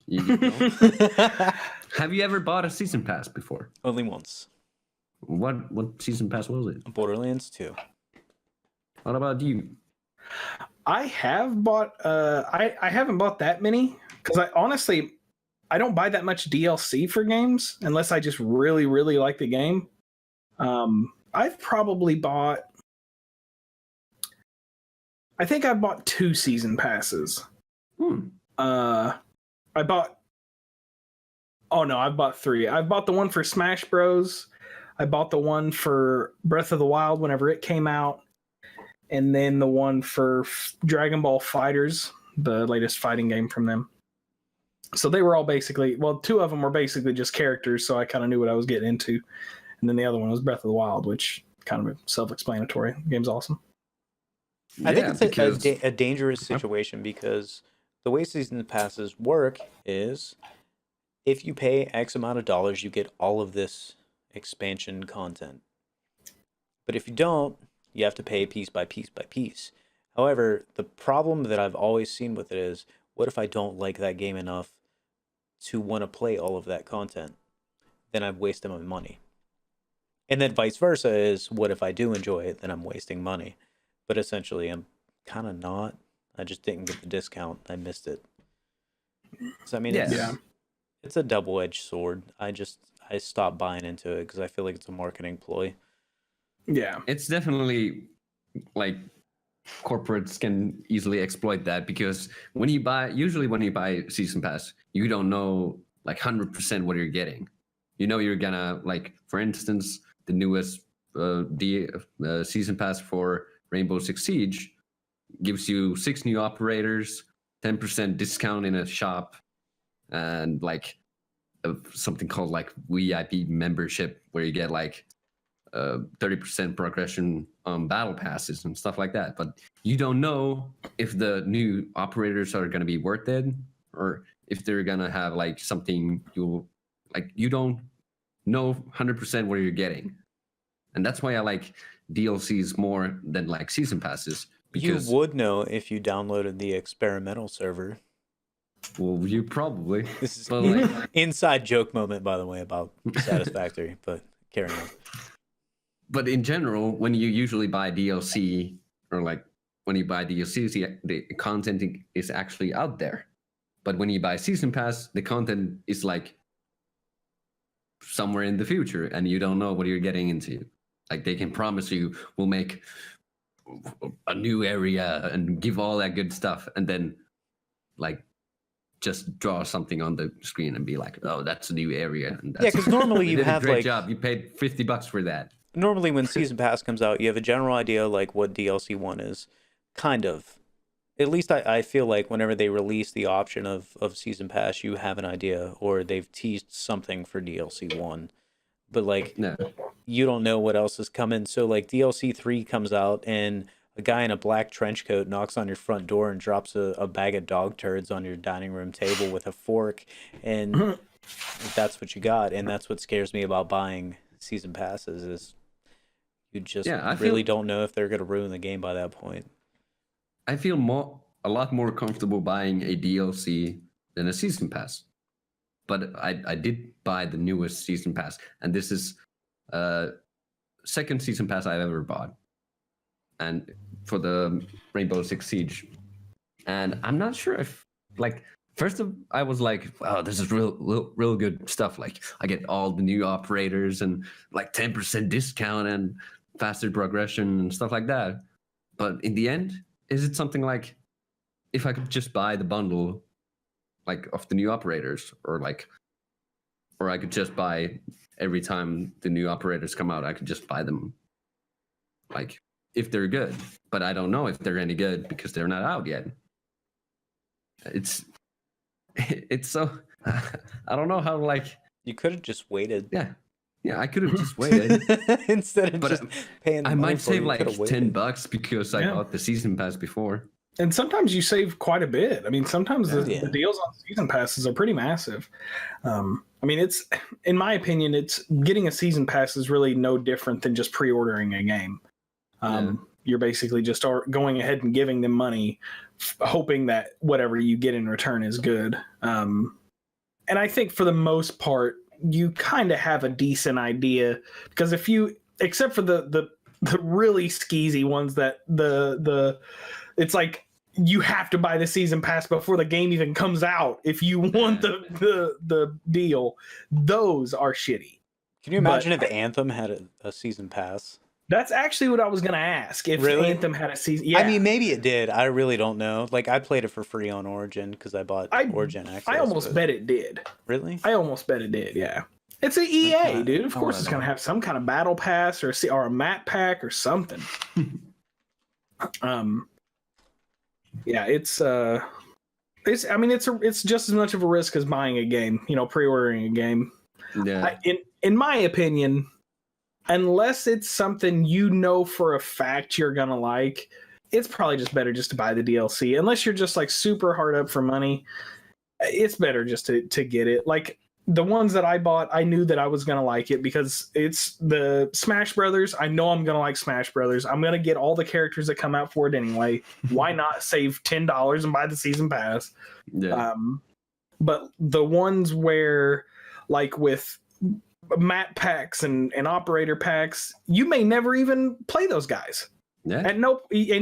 [SPEAKER 2] You know? Have you ever bought a season pass before?
[SPEAKER 1] Only once.
[SPEAKER 2] What season pass was it?
[SPEAKER 1] Borderlands 2.
[SPEAKER 2] What about you?
[SPEAKER 3] I have bought. I haven't bought that many because I don't buy that much DLC for games unless I just really, really like the game. I've probably bought. I think I've bought 2 season passes. I bought. Oh no, I've bought 3. I've bought the one for Smash Bros. I bought the one for Breath of the Wild whenever it came out, and then the one for Dragon Ball Fighters, the latest fighting game from them. So they were all basically, 2 of them were basically just characters, so I kind of knew what I was getting into. And then the other one was Breath of the Wild, which kind of self-explanatory. The game's awesome.
[SPEAKER 1] I think it's a dangerous situation because the way season passes work is if you pay X amount of dollars, you get all of this expansion content. But if you don't, you have to pay piece by piece by piece. However, the problem that I've always seen with it is, what if I don't like that game enough to want to play all of that content? Then I've wasted my money. And then vice versa is, what if I do enjoy it, then I'm wasting money. But essentially, I'm kind of not. I just didn't get the discount. I missed it. So, I mean, it's a double-edged sword. I stopped buying into it because I feel like it's a marketing ploy.
[SPEAKER 3] Yeah.
[SPEAKER 2] It's definitely like corporates can easily exploit that, because when you buy season pass, you don't know like 100% what you're getting. You know, you're gonna, like, for instance, the newest season pass for Rainbow Six Siege gives you 6 new operators, 10% discount in a shop, and like something called like VIP membership, where you get like 30% progression on battle passes and stuff like that. But you don't know if the new operators are going to be worth it, or if they're going to have like something you don't know 100% what you're getting. And that's why I like DLCs more than like season passes. Because
[SPEAKER 1] you would know if you downloaded the experimental server.
[SPEAKER 2] Well, you probably.
[SPEAKER 1] This is like, inside joke moment, by the way, about Satisfactory, but carry on.
[SPEAKER 2] But in general, when you usually buy DLC, or like when you buy DLC, the content is actually out there. But when you buy season pass, the content is like somewhere in the future, and you don't know what you're getting into. Like, they can promise you we'll make a new area and give all that good stuff, and then like just draw something on the screen and be like, oh, that's a new area. And that's,
[SPEAKER 1] yeah, because normally you have
[SPEAKER 2] great
[SPEAKER 1] like
[SPEAKER 2] job. You paid $50 for that.
[SPEAKER 1] Normally when season pass comes out, you have a general idea like what DLC 1 is, kind of. At least I feel like whenever they release the option of season pass, you have an idea, or they've teased something for DLC 1. But like,
[SPEAKER 2] no,
[SPEAKER 1] you don't know what else is coming. So like DLC 3 comes out and a guy in a black trench coat knocks on your front door and drops a bag of dog turds on your dining room table with a fork, and that's what you got. And that's what scares me about buying season passes, is you just really don't know if they're going to ruin the game by that point.
[SPEAKER 2] I feel a lot more comfortable buying a DLC than a season pass. But I did buy the newest season pass, and this is second season pass I've ever bought, and for the Rainbow Six Siege. And I'm not sure if, like, I was like, wow, this is real good stuff. Like, I get all the new operators and like 10% discount and faster progression and stuff like that. But in the end, is it something like, if I could just buy the bundle, like, of the new operators, or I could just buy every time the new operators come out, I could just buy them, like, if they're good. But I don't know if they're any good because they're not out yet. It's so, I don't know how, like,
[SPEAKER 1] you could have just waited.
[SPEAKER 2] Yeah, I could have just waited
[SPEAKER 1] instead of just paying.
[SPEAKER 2] I might save like $10 because I bought the season pass before.
[SPEAKER 3] And sometimes you save quite a bit. I mean, sometimes the deals on season passes are pretty massive. I mean, it's, in my opinion, it's getting a season pass is really no different than just pre-ordering a game. You're basically just going ahead and giving them money, hoping that whatever you get in return is good. And I think for the most part, you kind of have a decent idea, because if you, except for the really skeezy ones that it's like you have to buy the season pass before the game even comes out if you want the deal. Those are shitty.
[SPEAKER 1] Can you imagine if Anthem had a season pass?
[SPEAKER 3] That's actually what I was going to ask. If Anthem had a season... Yeah.
[SPEAKER 1] I mean, maybe it did. I really don't know. Like, I played it for free on Origin because I bought Origin Access.
[SPEAKER 3] I almost bet it did.
[SPEAKER 1] Really?
[SPEAKER 3] I almost bet it did, yeah. It's an EA, dude. Of course it's going to have some kind of battle pass or a map pack or something. Yeah, it's just as much of a risk as buying a game, pre-ordering a game.
[SPEAKER 2] Yeah.
[SPEAKER 3] In my opinion, unless it's something for a fact you're gonna like, it's probably just better just to buy the DLC. Unless you're just like super hard up for money, it's better just to get it. Like the ones that I bought, I knew that I was gonna like it because it's the Smash Brothers. I know I'm gonna like Smash Brothers. I'm gonna get all the characters that come out for it anyway. Why not save $10 and buy the season pass?
[SPEAKER 2] Yeah.
[SPEAKER 3] But the ones where, like with map packs and operator packs, you may never even play those guys.
[SPEAKER 2] Yeah.
[SPEAKER 3] And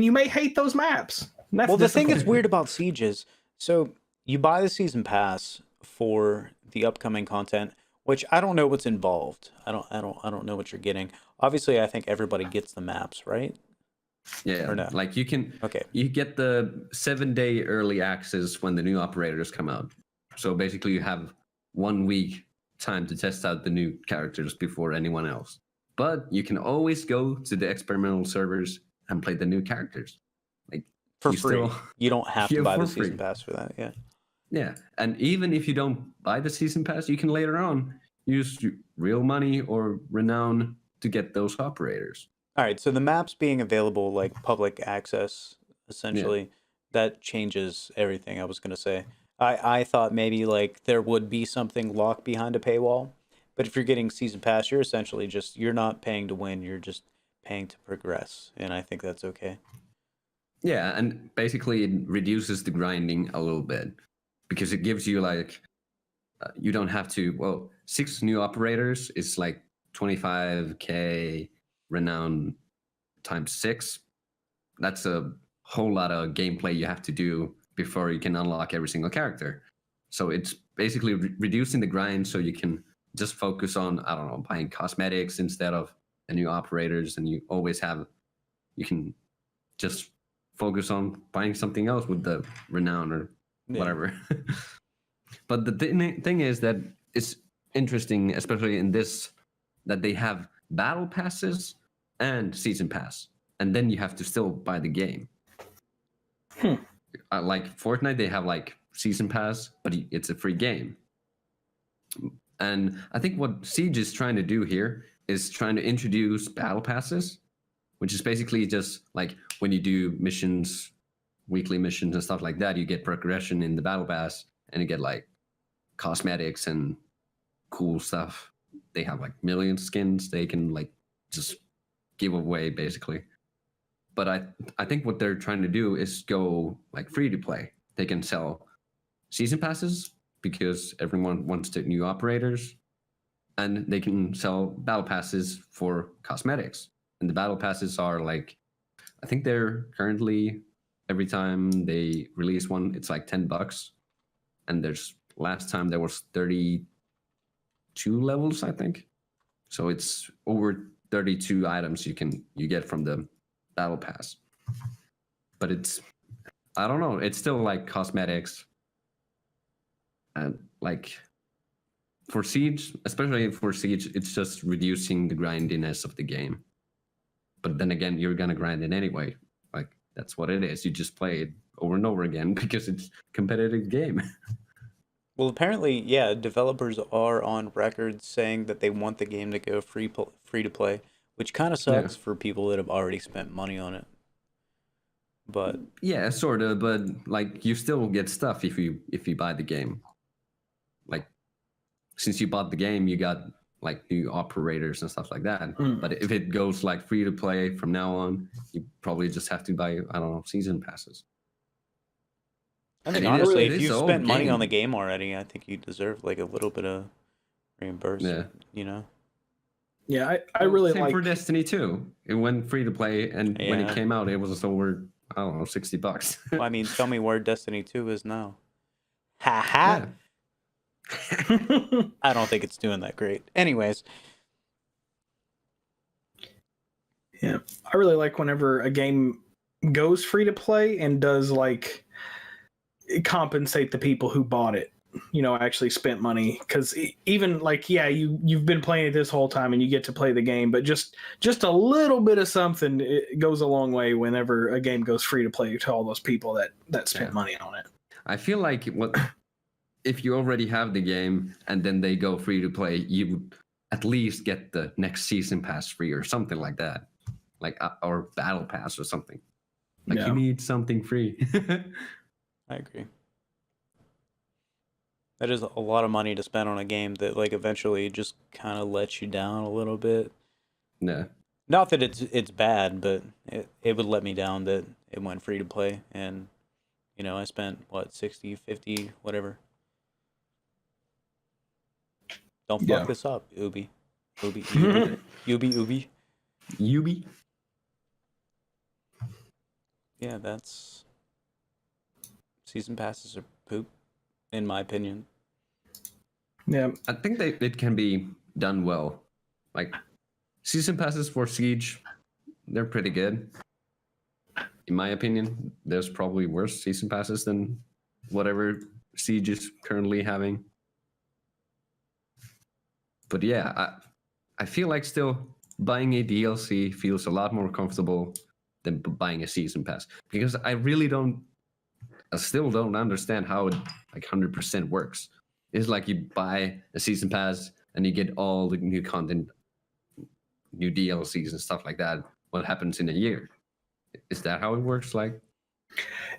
[SPEAKER 3] you may hate those maps.
[SPEAKER 1] Well, the thing that's weird about Siege is, so you buy the season pass for the upcoming content, which I don't know what's involved. I don't know what you're getting. Obviously, I think everybody gets the maps, right?
[SPEAKER 2] Yeah,
[SPEAKER 1] Or no?
[SPEAKER 2] like you
[SPEAKER 1] Okay.
[SPEAKER 2] get the 7-day early access when the new operators come out. So basically, you have 1 week time to test out the new characters before anyone else. But you can always go to the experimental servers and play the new characters, like
[SPEAKER 1] For
[SPEAKER 2] you
[SPEAKER 1] free. You don't have to
[SPEAKER 2] Yeah,
[SPEAKER 1] buy
[SPEAKER 2] for
[SPEAKER 1] the season
[SPEAKER 2] free.
[SPEAKER 1] pass for that. Yeah.
[SPEAKER 2] Yeah, and even if you don't buy the season pass, you can later on use real money or renown to get those operators.
[SPEAKER 1] All right. So the maps being available like public access, essentially, that changes everything. I was gonna say. I thought maybe like there would be something locked behind a paywall, but if you're getting season pass, you're essentially you're not paying to win. You're just paying to progress, and I think that's okay.
[SPEAKER 2] Yeah, and basically it reduces the grinding a little bit because it gives you like you don't have to. Well, 6 new operators is like 25k renown times 6. That's a whole lot of gameplay you have to do before you can unlock every single character. So it's basically reducing the grind so you can just focus on, I don't know, buying cosmetics instead of the new operators, and you can just focus on buying something else with the renown or whatever. But the thing is that it's interesting, especially in this, that they have battle passes and season pass, and then you have to still buy the game. Like Fortnite, they have like season pass, but it's a free game. And I think what Siege is trying to do here is trying to introduce battle passes, which is basically just like when you do missions, weekly missions and stuff like that, you get progression in the battle pass and you get like cosmetics and cool stuff. They have like million skins they can like just give away basically. But I think what they're trying to do is go like free to play. They can sell season passes because everyone wants the new operators, and they can sell battle passes for cosmetics. And the battle passes are like, I think they're currently, every time they release one, it's like $10. And last time there was 32 levels, I think. So it's over 32 items you get from the battle pass. But I don't know, it's still like cosmetics. And like for Siege, especially for Siege, it's just reducing the grindiness of the game. But then again, you're gonna grind it anyway. Like that's what it is. You just play it over and over again because it's a competitive game.
[SPEAKER 1] Well, apparently, yeah, developers are on record saying that they want the game to go free to play, which kind of sucks for people that have already spent money on it. But
[SPEAKER 2] yeah, sort of. But like, you still get stuff if you buy the game. Like, since you bought the game, you got like new operators and stuff like that. But if it goes like free to play from now on, you probably just have to buy, I don't know, season passes.
[SPEAKER 1] I mean, honestly, if you spent money on the game already, I think you deserve like a little bit of reimbursement. You know?
[SPEAKER 3] Yeah, I really
[SPEAKER 2] Same
[SPEAKER 3] like
[SPEAKER 2] for Destiny 2. It went free to play, and when it came out, it was over, I don't know, $60.
[SPEAKER 1] Well, I mean, tell me where Destiny 2 is now. Ha ha. I don't think it's doing that great. Anyways.
[SPEAKER 3] Yeah, I really like whenever a game goes free to play and does like compensate the people who bought it, you know, actually spent money. Because even like, yeah, you've been playing it this whole time and you get to play the game, but just a little bit of something, it goes a long way whenever a game goes free to play to all those people that spent money on it.
[SPEAKER 2] I feel like if you already have the game and then they go free to play, you would at least get the next season pass free or something like that, like or battle pass or something. Like you need something free.
[SPEAKER 1] I agree. That is a lot of money to spend on a game that like eventually just kind of lets you down a little bit.
[SPEAKER 2] Yeah.
[SPEAKER 1] Not that it's bad, but it would let me down that it went free to play, and you know, I spent what, 60, 50, whatever. Don't fuck this up, Ubi. Ubi. Yeah, that's... Season passes are poop, in my opinion.
[SPEAKER 3] Yeah.
[SPEAKER 2] I think it can be done well. Like, season passes for Siege, they're pretty good. in my opinion, there's probably worse season passes than whatever Siege is currently having. But yeah, I feel like still buying a DLC feels a lot more comfortable than buying a season pass, because I still don't understand how it like 100% works. It's like you buy a season pass and you get all the new content, new DLCs and stuff like that. What happens in a year? Is that how it works? Like,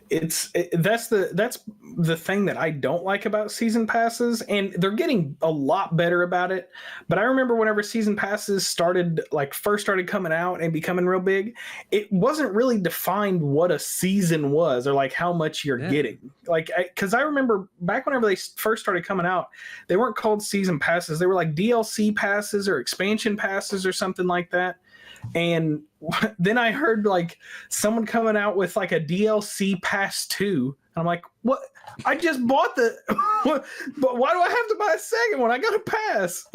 [SPEAKER 3] that's the thing that I don't like about season passes, and they're getting a lot better about it. But I remember whenever season passes first started coming out and becoming real big, it wasn't really defined what a season was or like how much you're getting. Like, because I remember back whenever they first started coming out, they weren't called season passes; they were like DLC passes or expansion passes or something like that. And then I heard like someone coming out with like a DLC pass 2. And I'm like, what? I just bought but why do I have to buy a second one? I got a pass.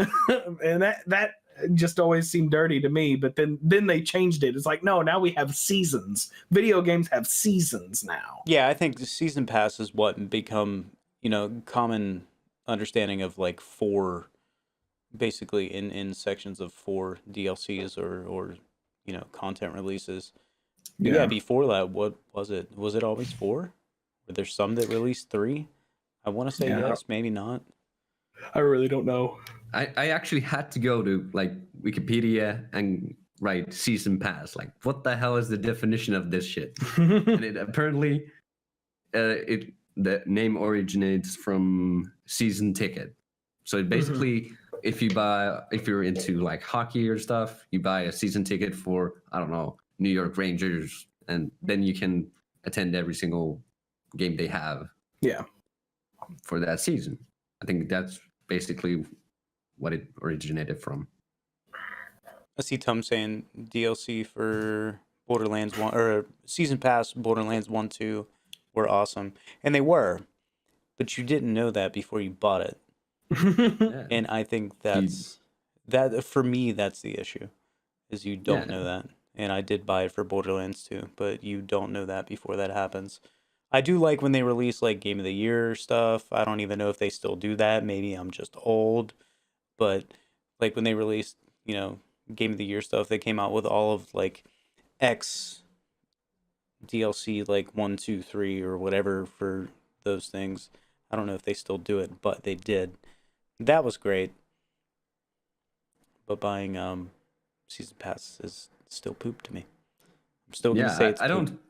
[SPEAKER 3] And that just always seemed dirty to me. But then they changed it. It's like, no, now we have seasons. Video games have seasons now.
[SPEAKER 1] Yeah, I think the season pass is what become, common understanding of like 4, basically in sections of 4 DLCs or content releases. But yeah, before that, what was it? Was it always 4? Were there some that released 3? I want to say yes, maybe not.
[SPEAKER 3] I really don't know.
[SPEAKER 2] I actually had to go to like Wikipedia and write season pass. Like, what the hell is the definition of this shit? And it apparently the name originates from season ticket. So it basically, if you're into like hockey or stuff, you buy a season ticket for, I don't know, New York Rangers, and then you can attend every single game they have.
[SPEAKER 3] Yeah.
[SPEAKER 2] For that season. I think that's basically what it originated from.
[SPEAKER 1] I see Tom saying DLC for Borderlands 1 or Season Pass Borderlands 1, 2 were awesome. And they were, but you didn't know that before you bought it. Yeah. And I think that for me, that's the issue, is you don't know that. And I did buy it for Borderlands 2, but you don't know that before that happens. I do like when they release like Game of the Year stuff. I don't even know if they still do that. Maybe I'm just old. But like when they released, Game of the Year stuff, they came out with all of like X DLC, like 1, 2, 3 or whatever for those things. I don't know if they still do it, but they did. That was great. But buying Season Pass is still poop to me. I'm still gonna say it's poop.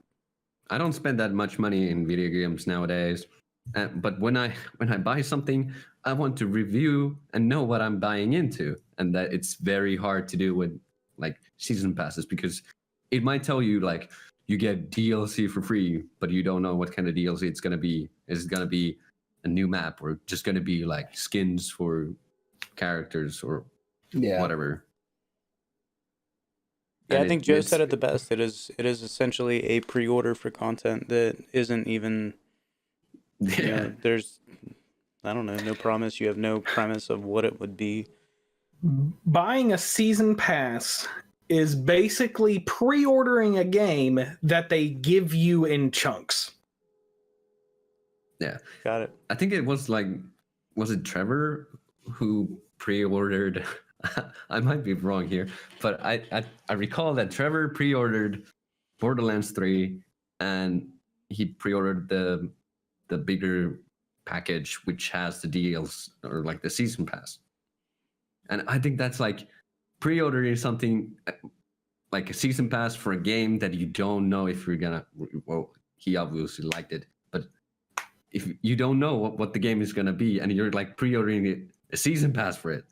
[SPEAKER 2] I don't spend that much money in video games nowadays. But when I buy something, I want to review and know what I'm buying into, and that it's very hard to do with like season passes, because it might tell you like you get DLC for free, but you don't know what kind of DLC it's gonna be. Is it gonna be a new map, or just gonna be like skins for characters or whatever?
[SPEAKER 1] Yeah, I think Joe said it the best. It is essentially a pre-order for content that isn't even. There's, I don't know, no promise. You have no premise of what it would be.
[SPEAKER 3] Buying a season pass is basically pre-ordering a game that they give you in chunks.
[SPEAKER 2] Yeah,
[SPEAKER 1] got it.
[SPEAKER 2] I think it was it Trevor who pre-ordered? I might be wrong here, but I recall that Trevor pre-ordered Borderlands 3, and he pre-ordered the bigger package, which has the deals or like the season pass. And I think that's like pre-ordering something like a season pass for a game that you don't know if you're gonna. Well, he obviously liked it, but if you don't know what the game is gonna be, and you're like pre-ordering a season pass for it.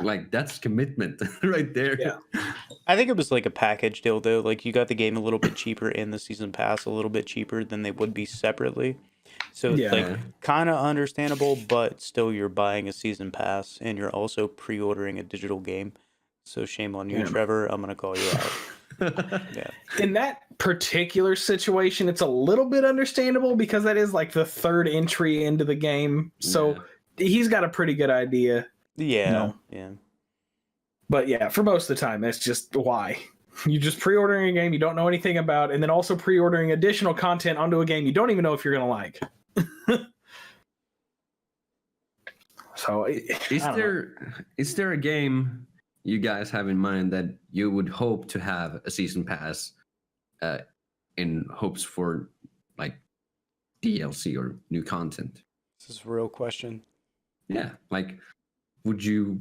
[SPEAKER 2] Like, that's commitment right there.
[SPEAKER 3] Yeah.
[SPEAKER 1] I think it was like a package deal, though. Like, you got the game a little bit cheaper and the season pass a little bit cheaper than they would be separately. So it's like kind of understandable, but still you're buying a season pass and you're also pre-ordering a digital game. So shame on you, Trevor. I'm going to call you out. Yeah.
[SPEAKER 3] In that particular situation, it's a little bit understandable because that is like the third entry into the game. So he's got a pretty good idea.
[SPEAKER 1] Yeah, yeah.
[SPEAKER 3] But yeah, for most of the time, that's just why. You just pre-ordering a game you don't know anything about, and then also pre-ordering additional content onto a game you don't even know if you're gonna like. So,
[SPEAKER 2] is there a game you guys have in mind that you would hope to have a season pass, in hopes for like DLC or new content?
[SPEAKER 1] This is a real question.
[SPEAKER 2] Yeah, like, would you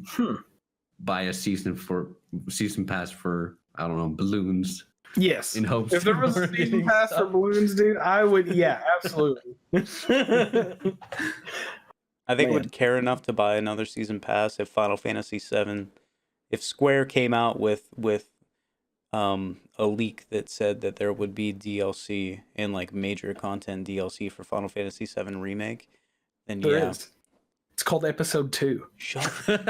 [SPEAKER 2] buy a season pass for, I don't know, balloons?
[SPEAKER 3] Yes.
[SPEAKER 2] In hopes
[SPEAKER 3] if there was a season pass for balloons, dude, I would. Yeah, absolutely.
[SPEAKER 1] I think I would care enough to buy another season pass if Final Fantasy VII, if Square came out with a leak that said that there would be DLC and like major content DLC for Final Fantasy VII Remake, then
[SPEAKER 3] there is. It's called Episode 2.
[SPEAKER 1] Shut up.
[SPEAKER 3] That's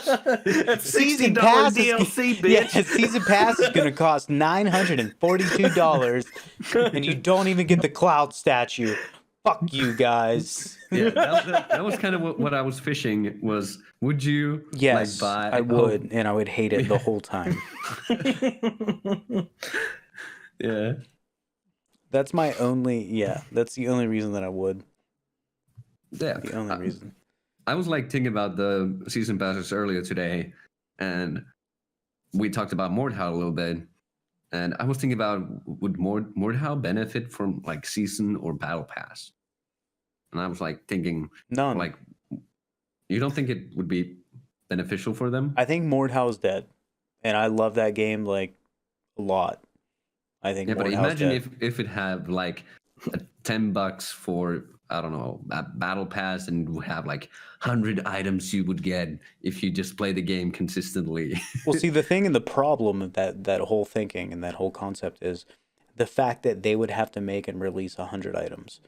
[SPEAKER 3] $60 DLC, bitch.
[SPEAKER 1] Yeah, season pass is going to cost $942, and you don't even get the cloud statue. Fuck you guys.
[SPEAKER 2] Yeah, that was kind of what I was fishing was, would you
[SPEAKER 1] yes,
[SPEAKER 2] like buy?
[SPEAKER 1] I would, and I would hate it the whole time.
[SPEAKER 2] Yeah.
[SPEAKER 1] That's the only reason that I would.
[SPEAKER 2] Yeah.
[SPEAKER 1] The only reason.
[SPEAKER 2] I was like thinking about the season passes earlier today, and we talked about Mordhau a little bit. And I was thinking about, would Mordhau benefit from like season or battle pass? And I was like thinking,
[SPEAKER 1] none.
[SPEAKER 2] Like, you don't think it would be beneficial for them?
[SPEAKER 1] I think Mordhau's dead, and I love that game like a lot. I think.
[SPEAKER 2] Yeah,
[SPEAKER 1] Mordhau's
[SPEAKER 2] but imagine
[SPEAKER 1] dead.
[SPEAKER 2] if it had like $10 for, I don't know, a battle pass, and would have like 100 items you would get if you just play the game consistently.
[SPEAKER 1] Well, see, the thing and the problem of that whole thinking and that whole concept is the fact that they would have to make and release 100 items.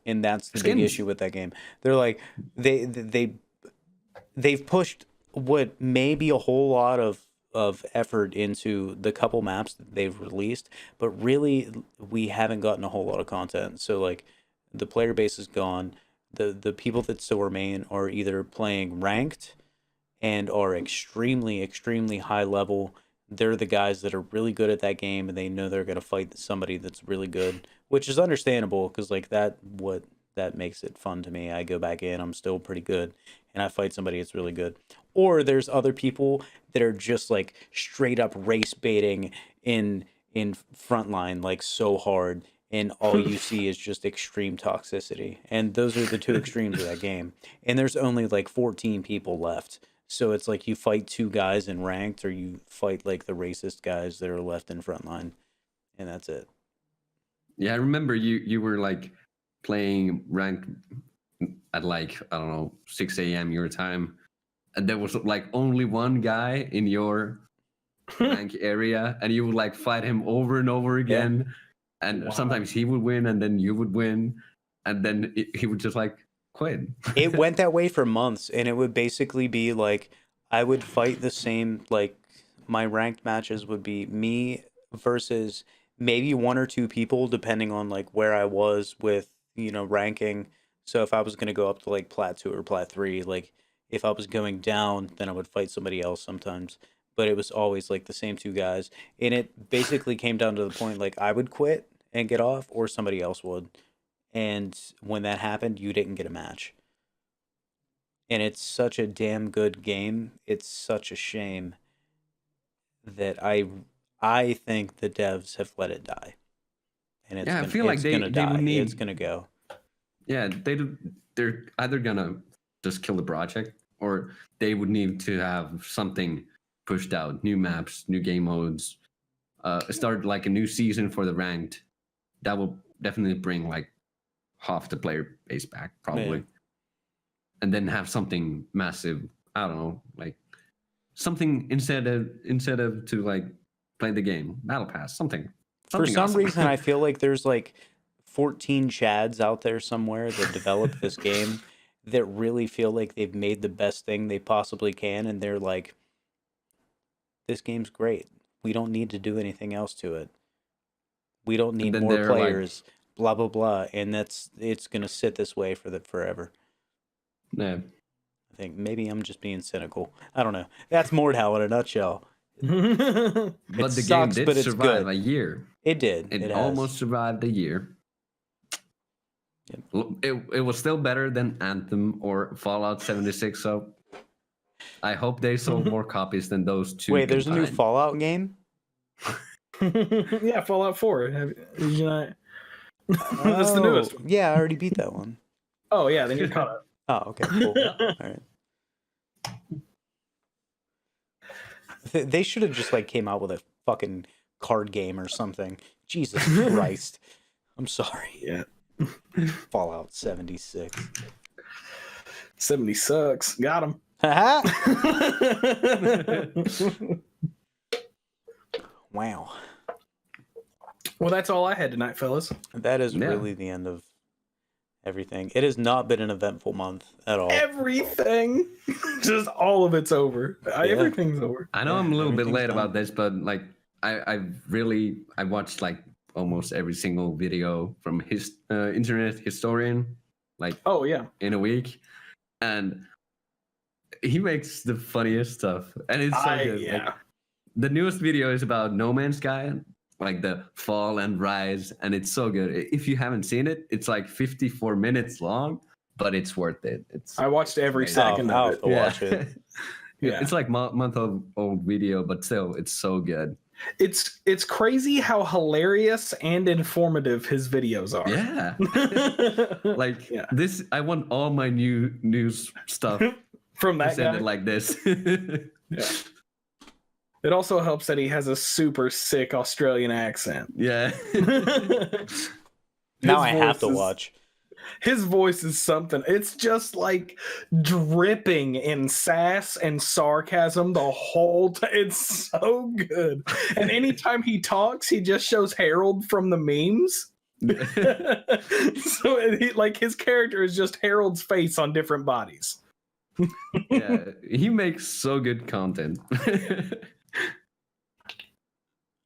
[SPEAKER 1] And that's the big issue with that game. They're like, they've pushed what may be a whole lot of effort into the couple maps that they've released, but really we haven't gotten a whole lot of content. So like the player base is gone. The people that still remain are either playing ranked and are extremely, extremely high level. They're the guys that are really good at that game, and they know they're going to fight somebody that's really good, which is understandable because like that makes it fun to me. I go back in, I'm still pretty good, and I fight somebody that's really good. Or there's other people that are just like straight up race baiting in frontline like so hard, and all you see is just extreme toxicity. And those are the two extremes of that game. And there's only like 14 people left. So it's like you fight two guys in ranked, or you fight like the racist guys that are left in frontline, and that's it.
[SPEAKER 2] Yeah, I remember you were like playing ranked at like, I don't know, 6 a.m. your time, and there was like only one guy in your rank area, and you would like fight him over and over again. Yeah. And sometimes he would win, and then you would win, and then he would just like quit.
[SPEAKER 1] It went that way for months, and it would basically be like I would fight the same, like my ranked matches would be me versus maybe one or two people depending on like where I was with, ranking. So if I was going to go up to like plat 2 or plat 3, like if I was going down, then I would fight somebody else sometimes. But it was always like the same two guys, and it basically came down to the point like I would quit and get off, or somebody else would. And when that happened, you didn't get a match. And it's such a damn good game. It's such a shame that I think the devs have let it die. And it's
[SPEAKER 2] I feel like they would need,
[SPEAKER 1] it's gonna go.
[SPEAKER 2] Yeah, they're either gonna just kill the project, or they would need to have something pushed out, new maps, new game modes, start like a new season for the ranked. That will definitely bring like half the player base back, probably. Yeah. And then have something massive, I don't know, like something instead of to like play the game, battle pass, something
[SPEAKER 1] for some
[SPEAKER 2] awesome.
[SPEAKER 1] reason I feel like there's like 14 Chads out there somewhere that developed this game that really feel like they've made the best thing they possibly can, and they're like, this game's great, we don't need to do anything else to it, we don't need more players, like, blah blah blah, and it's gonna sit this way for forever.
[SPEAKER 2] Yeah,
[SPEAKER 1] I think maybe I'm just being cynical. I don't know. That's Mordhau in a nutshell.
[SPEAKER 2] But the game did survive a year.
[SPEAKER 1] It did.
[SPEAKER 2] It almost survived a year. Yep. It was still better than Anthem or Fallout 76. So I hope they sold more copies than those two.
[SPEAKER 1] Wait, there's a new Fallout game?
[SPEAKER 3] Yeah, Fallout 4. Did you not? That's the newest one.
[SPEAKER 1] Yeah, I already beat that one.
[SPEAKER 3] Oh, yeah, then you're caught up.
[SPEAKER 1] Oh, okay, cool. All right. They should have just like came out with a fucking card game or something. Jesus Christ. I'm sorry.
[SPEAKER 3] Yeah.
[SPEAKER 1] Fallout 76.
[SPEAKER 3] 70 sucks. Got him.
[SPEAKER 1] Wow.
[SPEAKER 3] Well, that's all I had tonight, fellas.
[SPEAKER 1] That is really the end of everything. It has not been an eventful month at all.
[SPEAKER 3] Everything. Just all of it's over. Everything's over.
[SPEAKER 2] I know I'm a little bit late about this, but like I watched like almost every single video from his internet historian, like in a week, and he makes the funniest stuff, and it's so good.
[SPEAKER 3] Yeah.
[SPEAKER 2] Like, the newest video is about No Man's Sky, like the fall and rise, and it's so good. If you haven't seen it, it's like 54 minutes long, but it's worth it.
[SPEAKER 3] I watched every second of it.
[SPEAKER 1] Watch it.
[SPEAKER 2] Yeah, it's like month-old video, but still, it's so good.
[SPEAKER 3] It's crazy how hilarious and informative his videos are.
[SPEAKER 2] Yeah. This, I want all my new news stuff
[SPEAKER 3] from that guy.
[SPEAKER 2] It like this.
[SPEAKER 3] Yeah. It also helps that he has a super sick Australian accent.
[SPEAKER 2] Yeah.
[SPEAKER 1] Now I have to watch.
[SPEAKER 3] His voice is something. It's just like dripping in sass and sarcasm the whole time. It's so good. And anytime he talks, he just shows Harold from the memes. So his character is just Harold's face on different bodies.
[SPEAKER 2] Yeah, he makes so good content.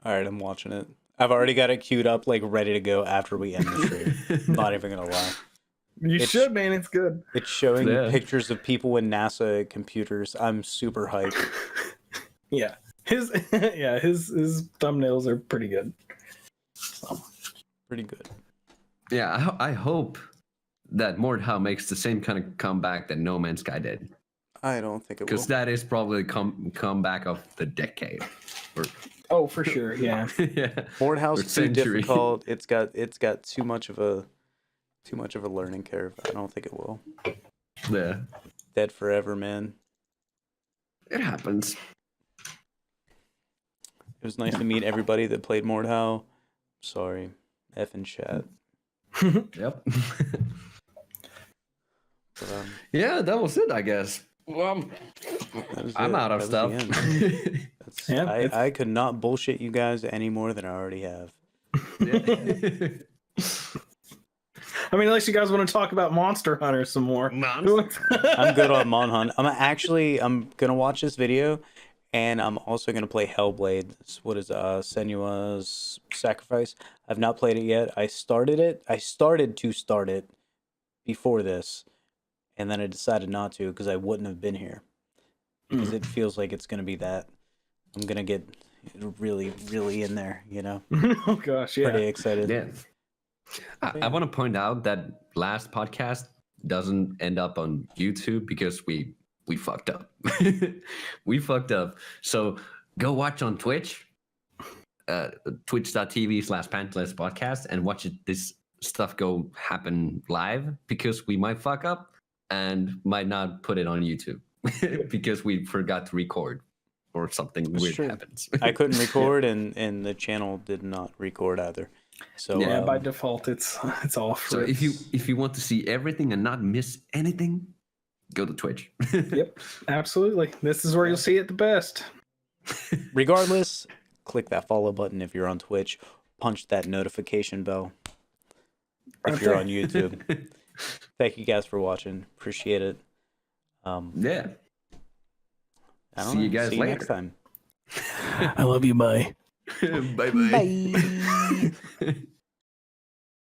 [SPEAKER 1] All right, I'm watching it. I've already got it queued up, like ready to go after we end the stream. Not even gonna lie.
[SPEAKER 3] You should, man. It's good.
[SPEAKER 1] It's showing pictures of people in NASA computers. I'm super hyped.
[SPEAKER 3] Yeah, his thumbnails are pretty good.
[SPEAKER 1] So, pretty good.
[SPEAKER 2] Yeah, I hope that Mordhau makes the same kind of comeback that No Man's Sky did.
[SPEAKER 1] I don't think it will.
[SPEAKER 2] Because that is probably the comeback of the decade.
[SPEAKER 3] Oh, for sure. Yeah.
[SPEAKER 2] Yeah.
[SPEAKER 1] Mordhau's too difficult. It's got too much of a learning curve. I don't think it will.
[SPEAKER 2] Yeah.
[SPEAKER 1] Dead forever, man.
[SPEAKER 2] It happens.
[SPEAKER 1] It was nice to meet everybody that played Mordhau. Sorry. Effing chat.
[SPEAKER 2] Yep.
[SPEAKER 1] But,
[SPEAKER 2] yeah, that was it, I guess. Well, I'm out of stuff.
[SPEAKER 1] I could not bullshit you guys any more than I already have.
[SPEAKER 3] I mean, unless you guys want to talk about Monster Hunter some more.
[SPEAKER 1] I'm good on Mon Hunt. I'm gonna watch this video, and I'm also gonna play Hellblade. What is Senua's Sacrifice? I've not played it yet. I started to start it before this, and then I decided not to because I wouldn't have been here. Because it feels like it's gonna be that. I'm gonna get really, really in there. You know.
[SPEAKER 3] Oh gosh, yeah.
[SPEAKER 1] Pretty excited.
[SPEAKER 2] Yeah. I want to point out that last podcast doesn't end up on YouTube because we fucked up. We fucked up. So go watch on Twitch, twitch.tv/Pantsless Podcast, and watch this stuff happen live because we might fuck up and might not put it on YouTube because we forgot to record or something weird happens.
[SPEAKER 1] I couldn't record and the channel did not record either. So
[SPEAKER 3] yeah, by default it's off.
[SPEAKER 2] So if you want to see everything and not miss anything, go to Twitch.
[SPEAKER 3] Yep, absolutely. This is where you'll see it the best.
[SPEAKER 1] Regardless, click that follow button if you're on Twitch. Punch that notification bell if you're on YouTube. Thank you guys for watching. Appreciate it.
[SPEAKER 2] Yeah. See you guys later.
[SPEAKER 1] Next time.
[SPEAKER 3] I love you. Bye.
[SPEAKER 2] Bye.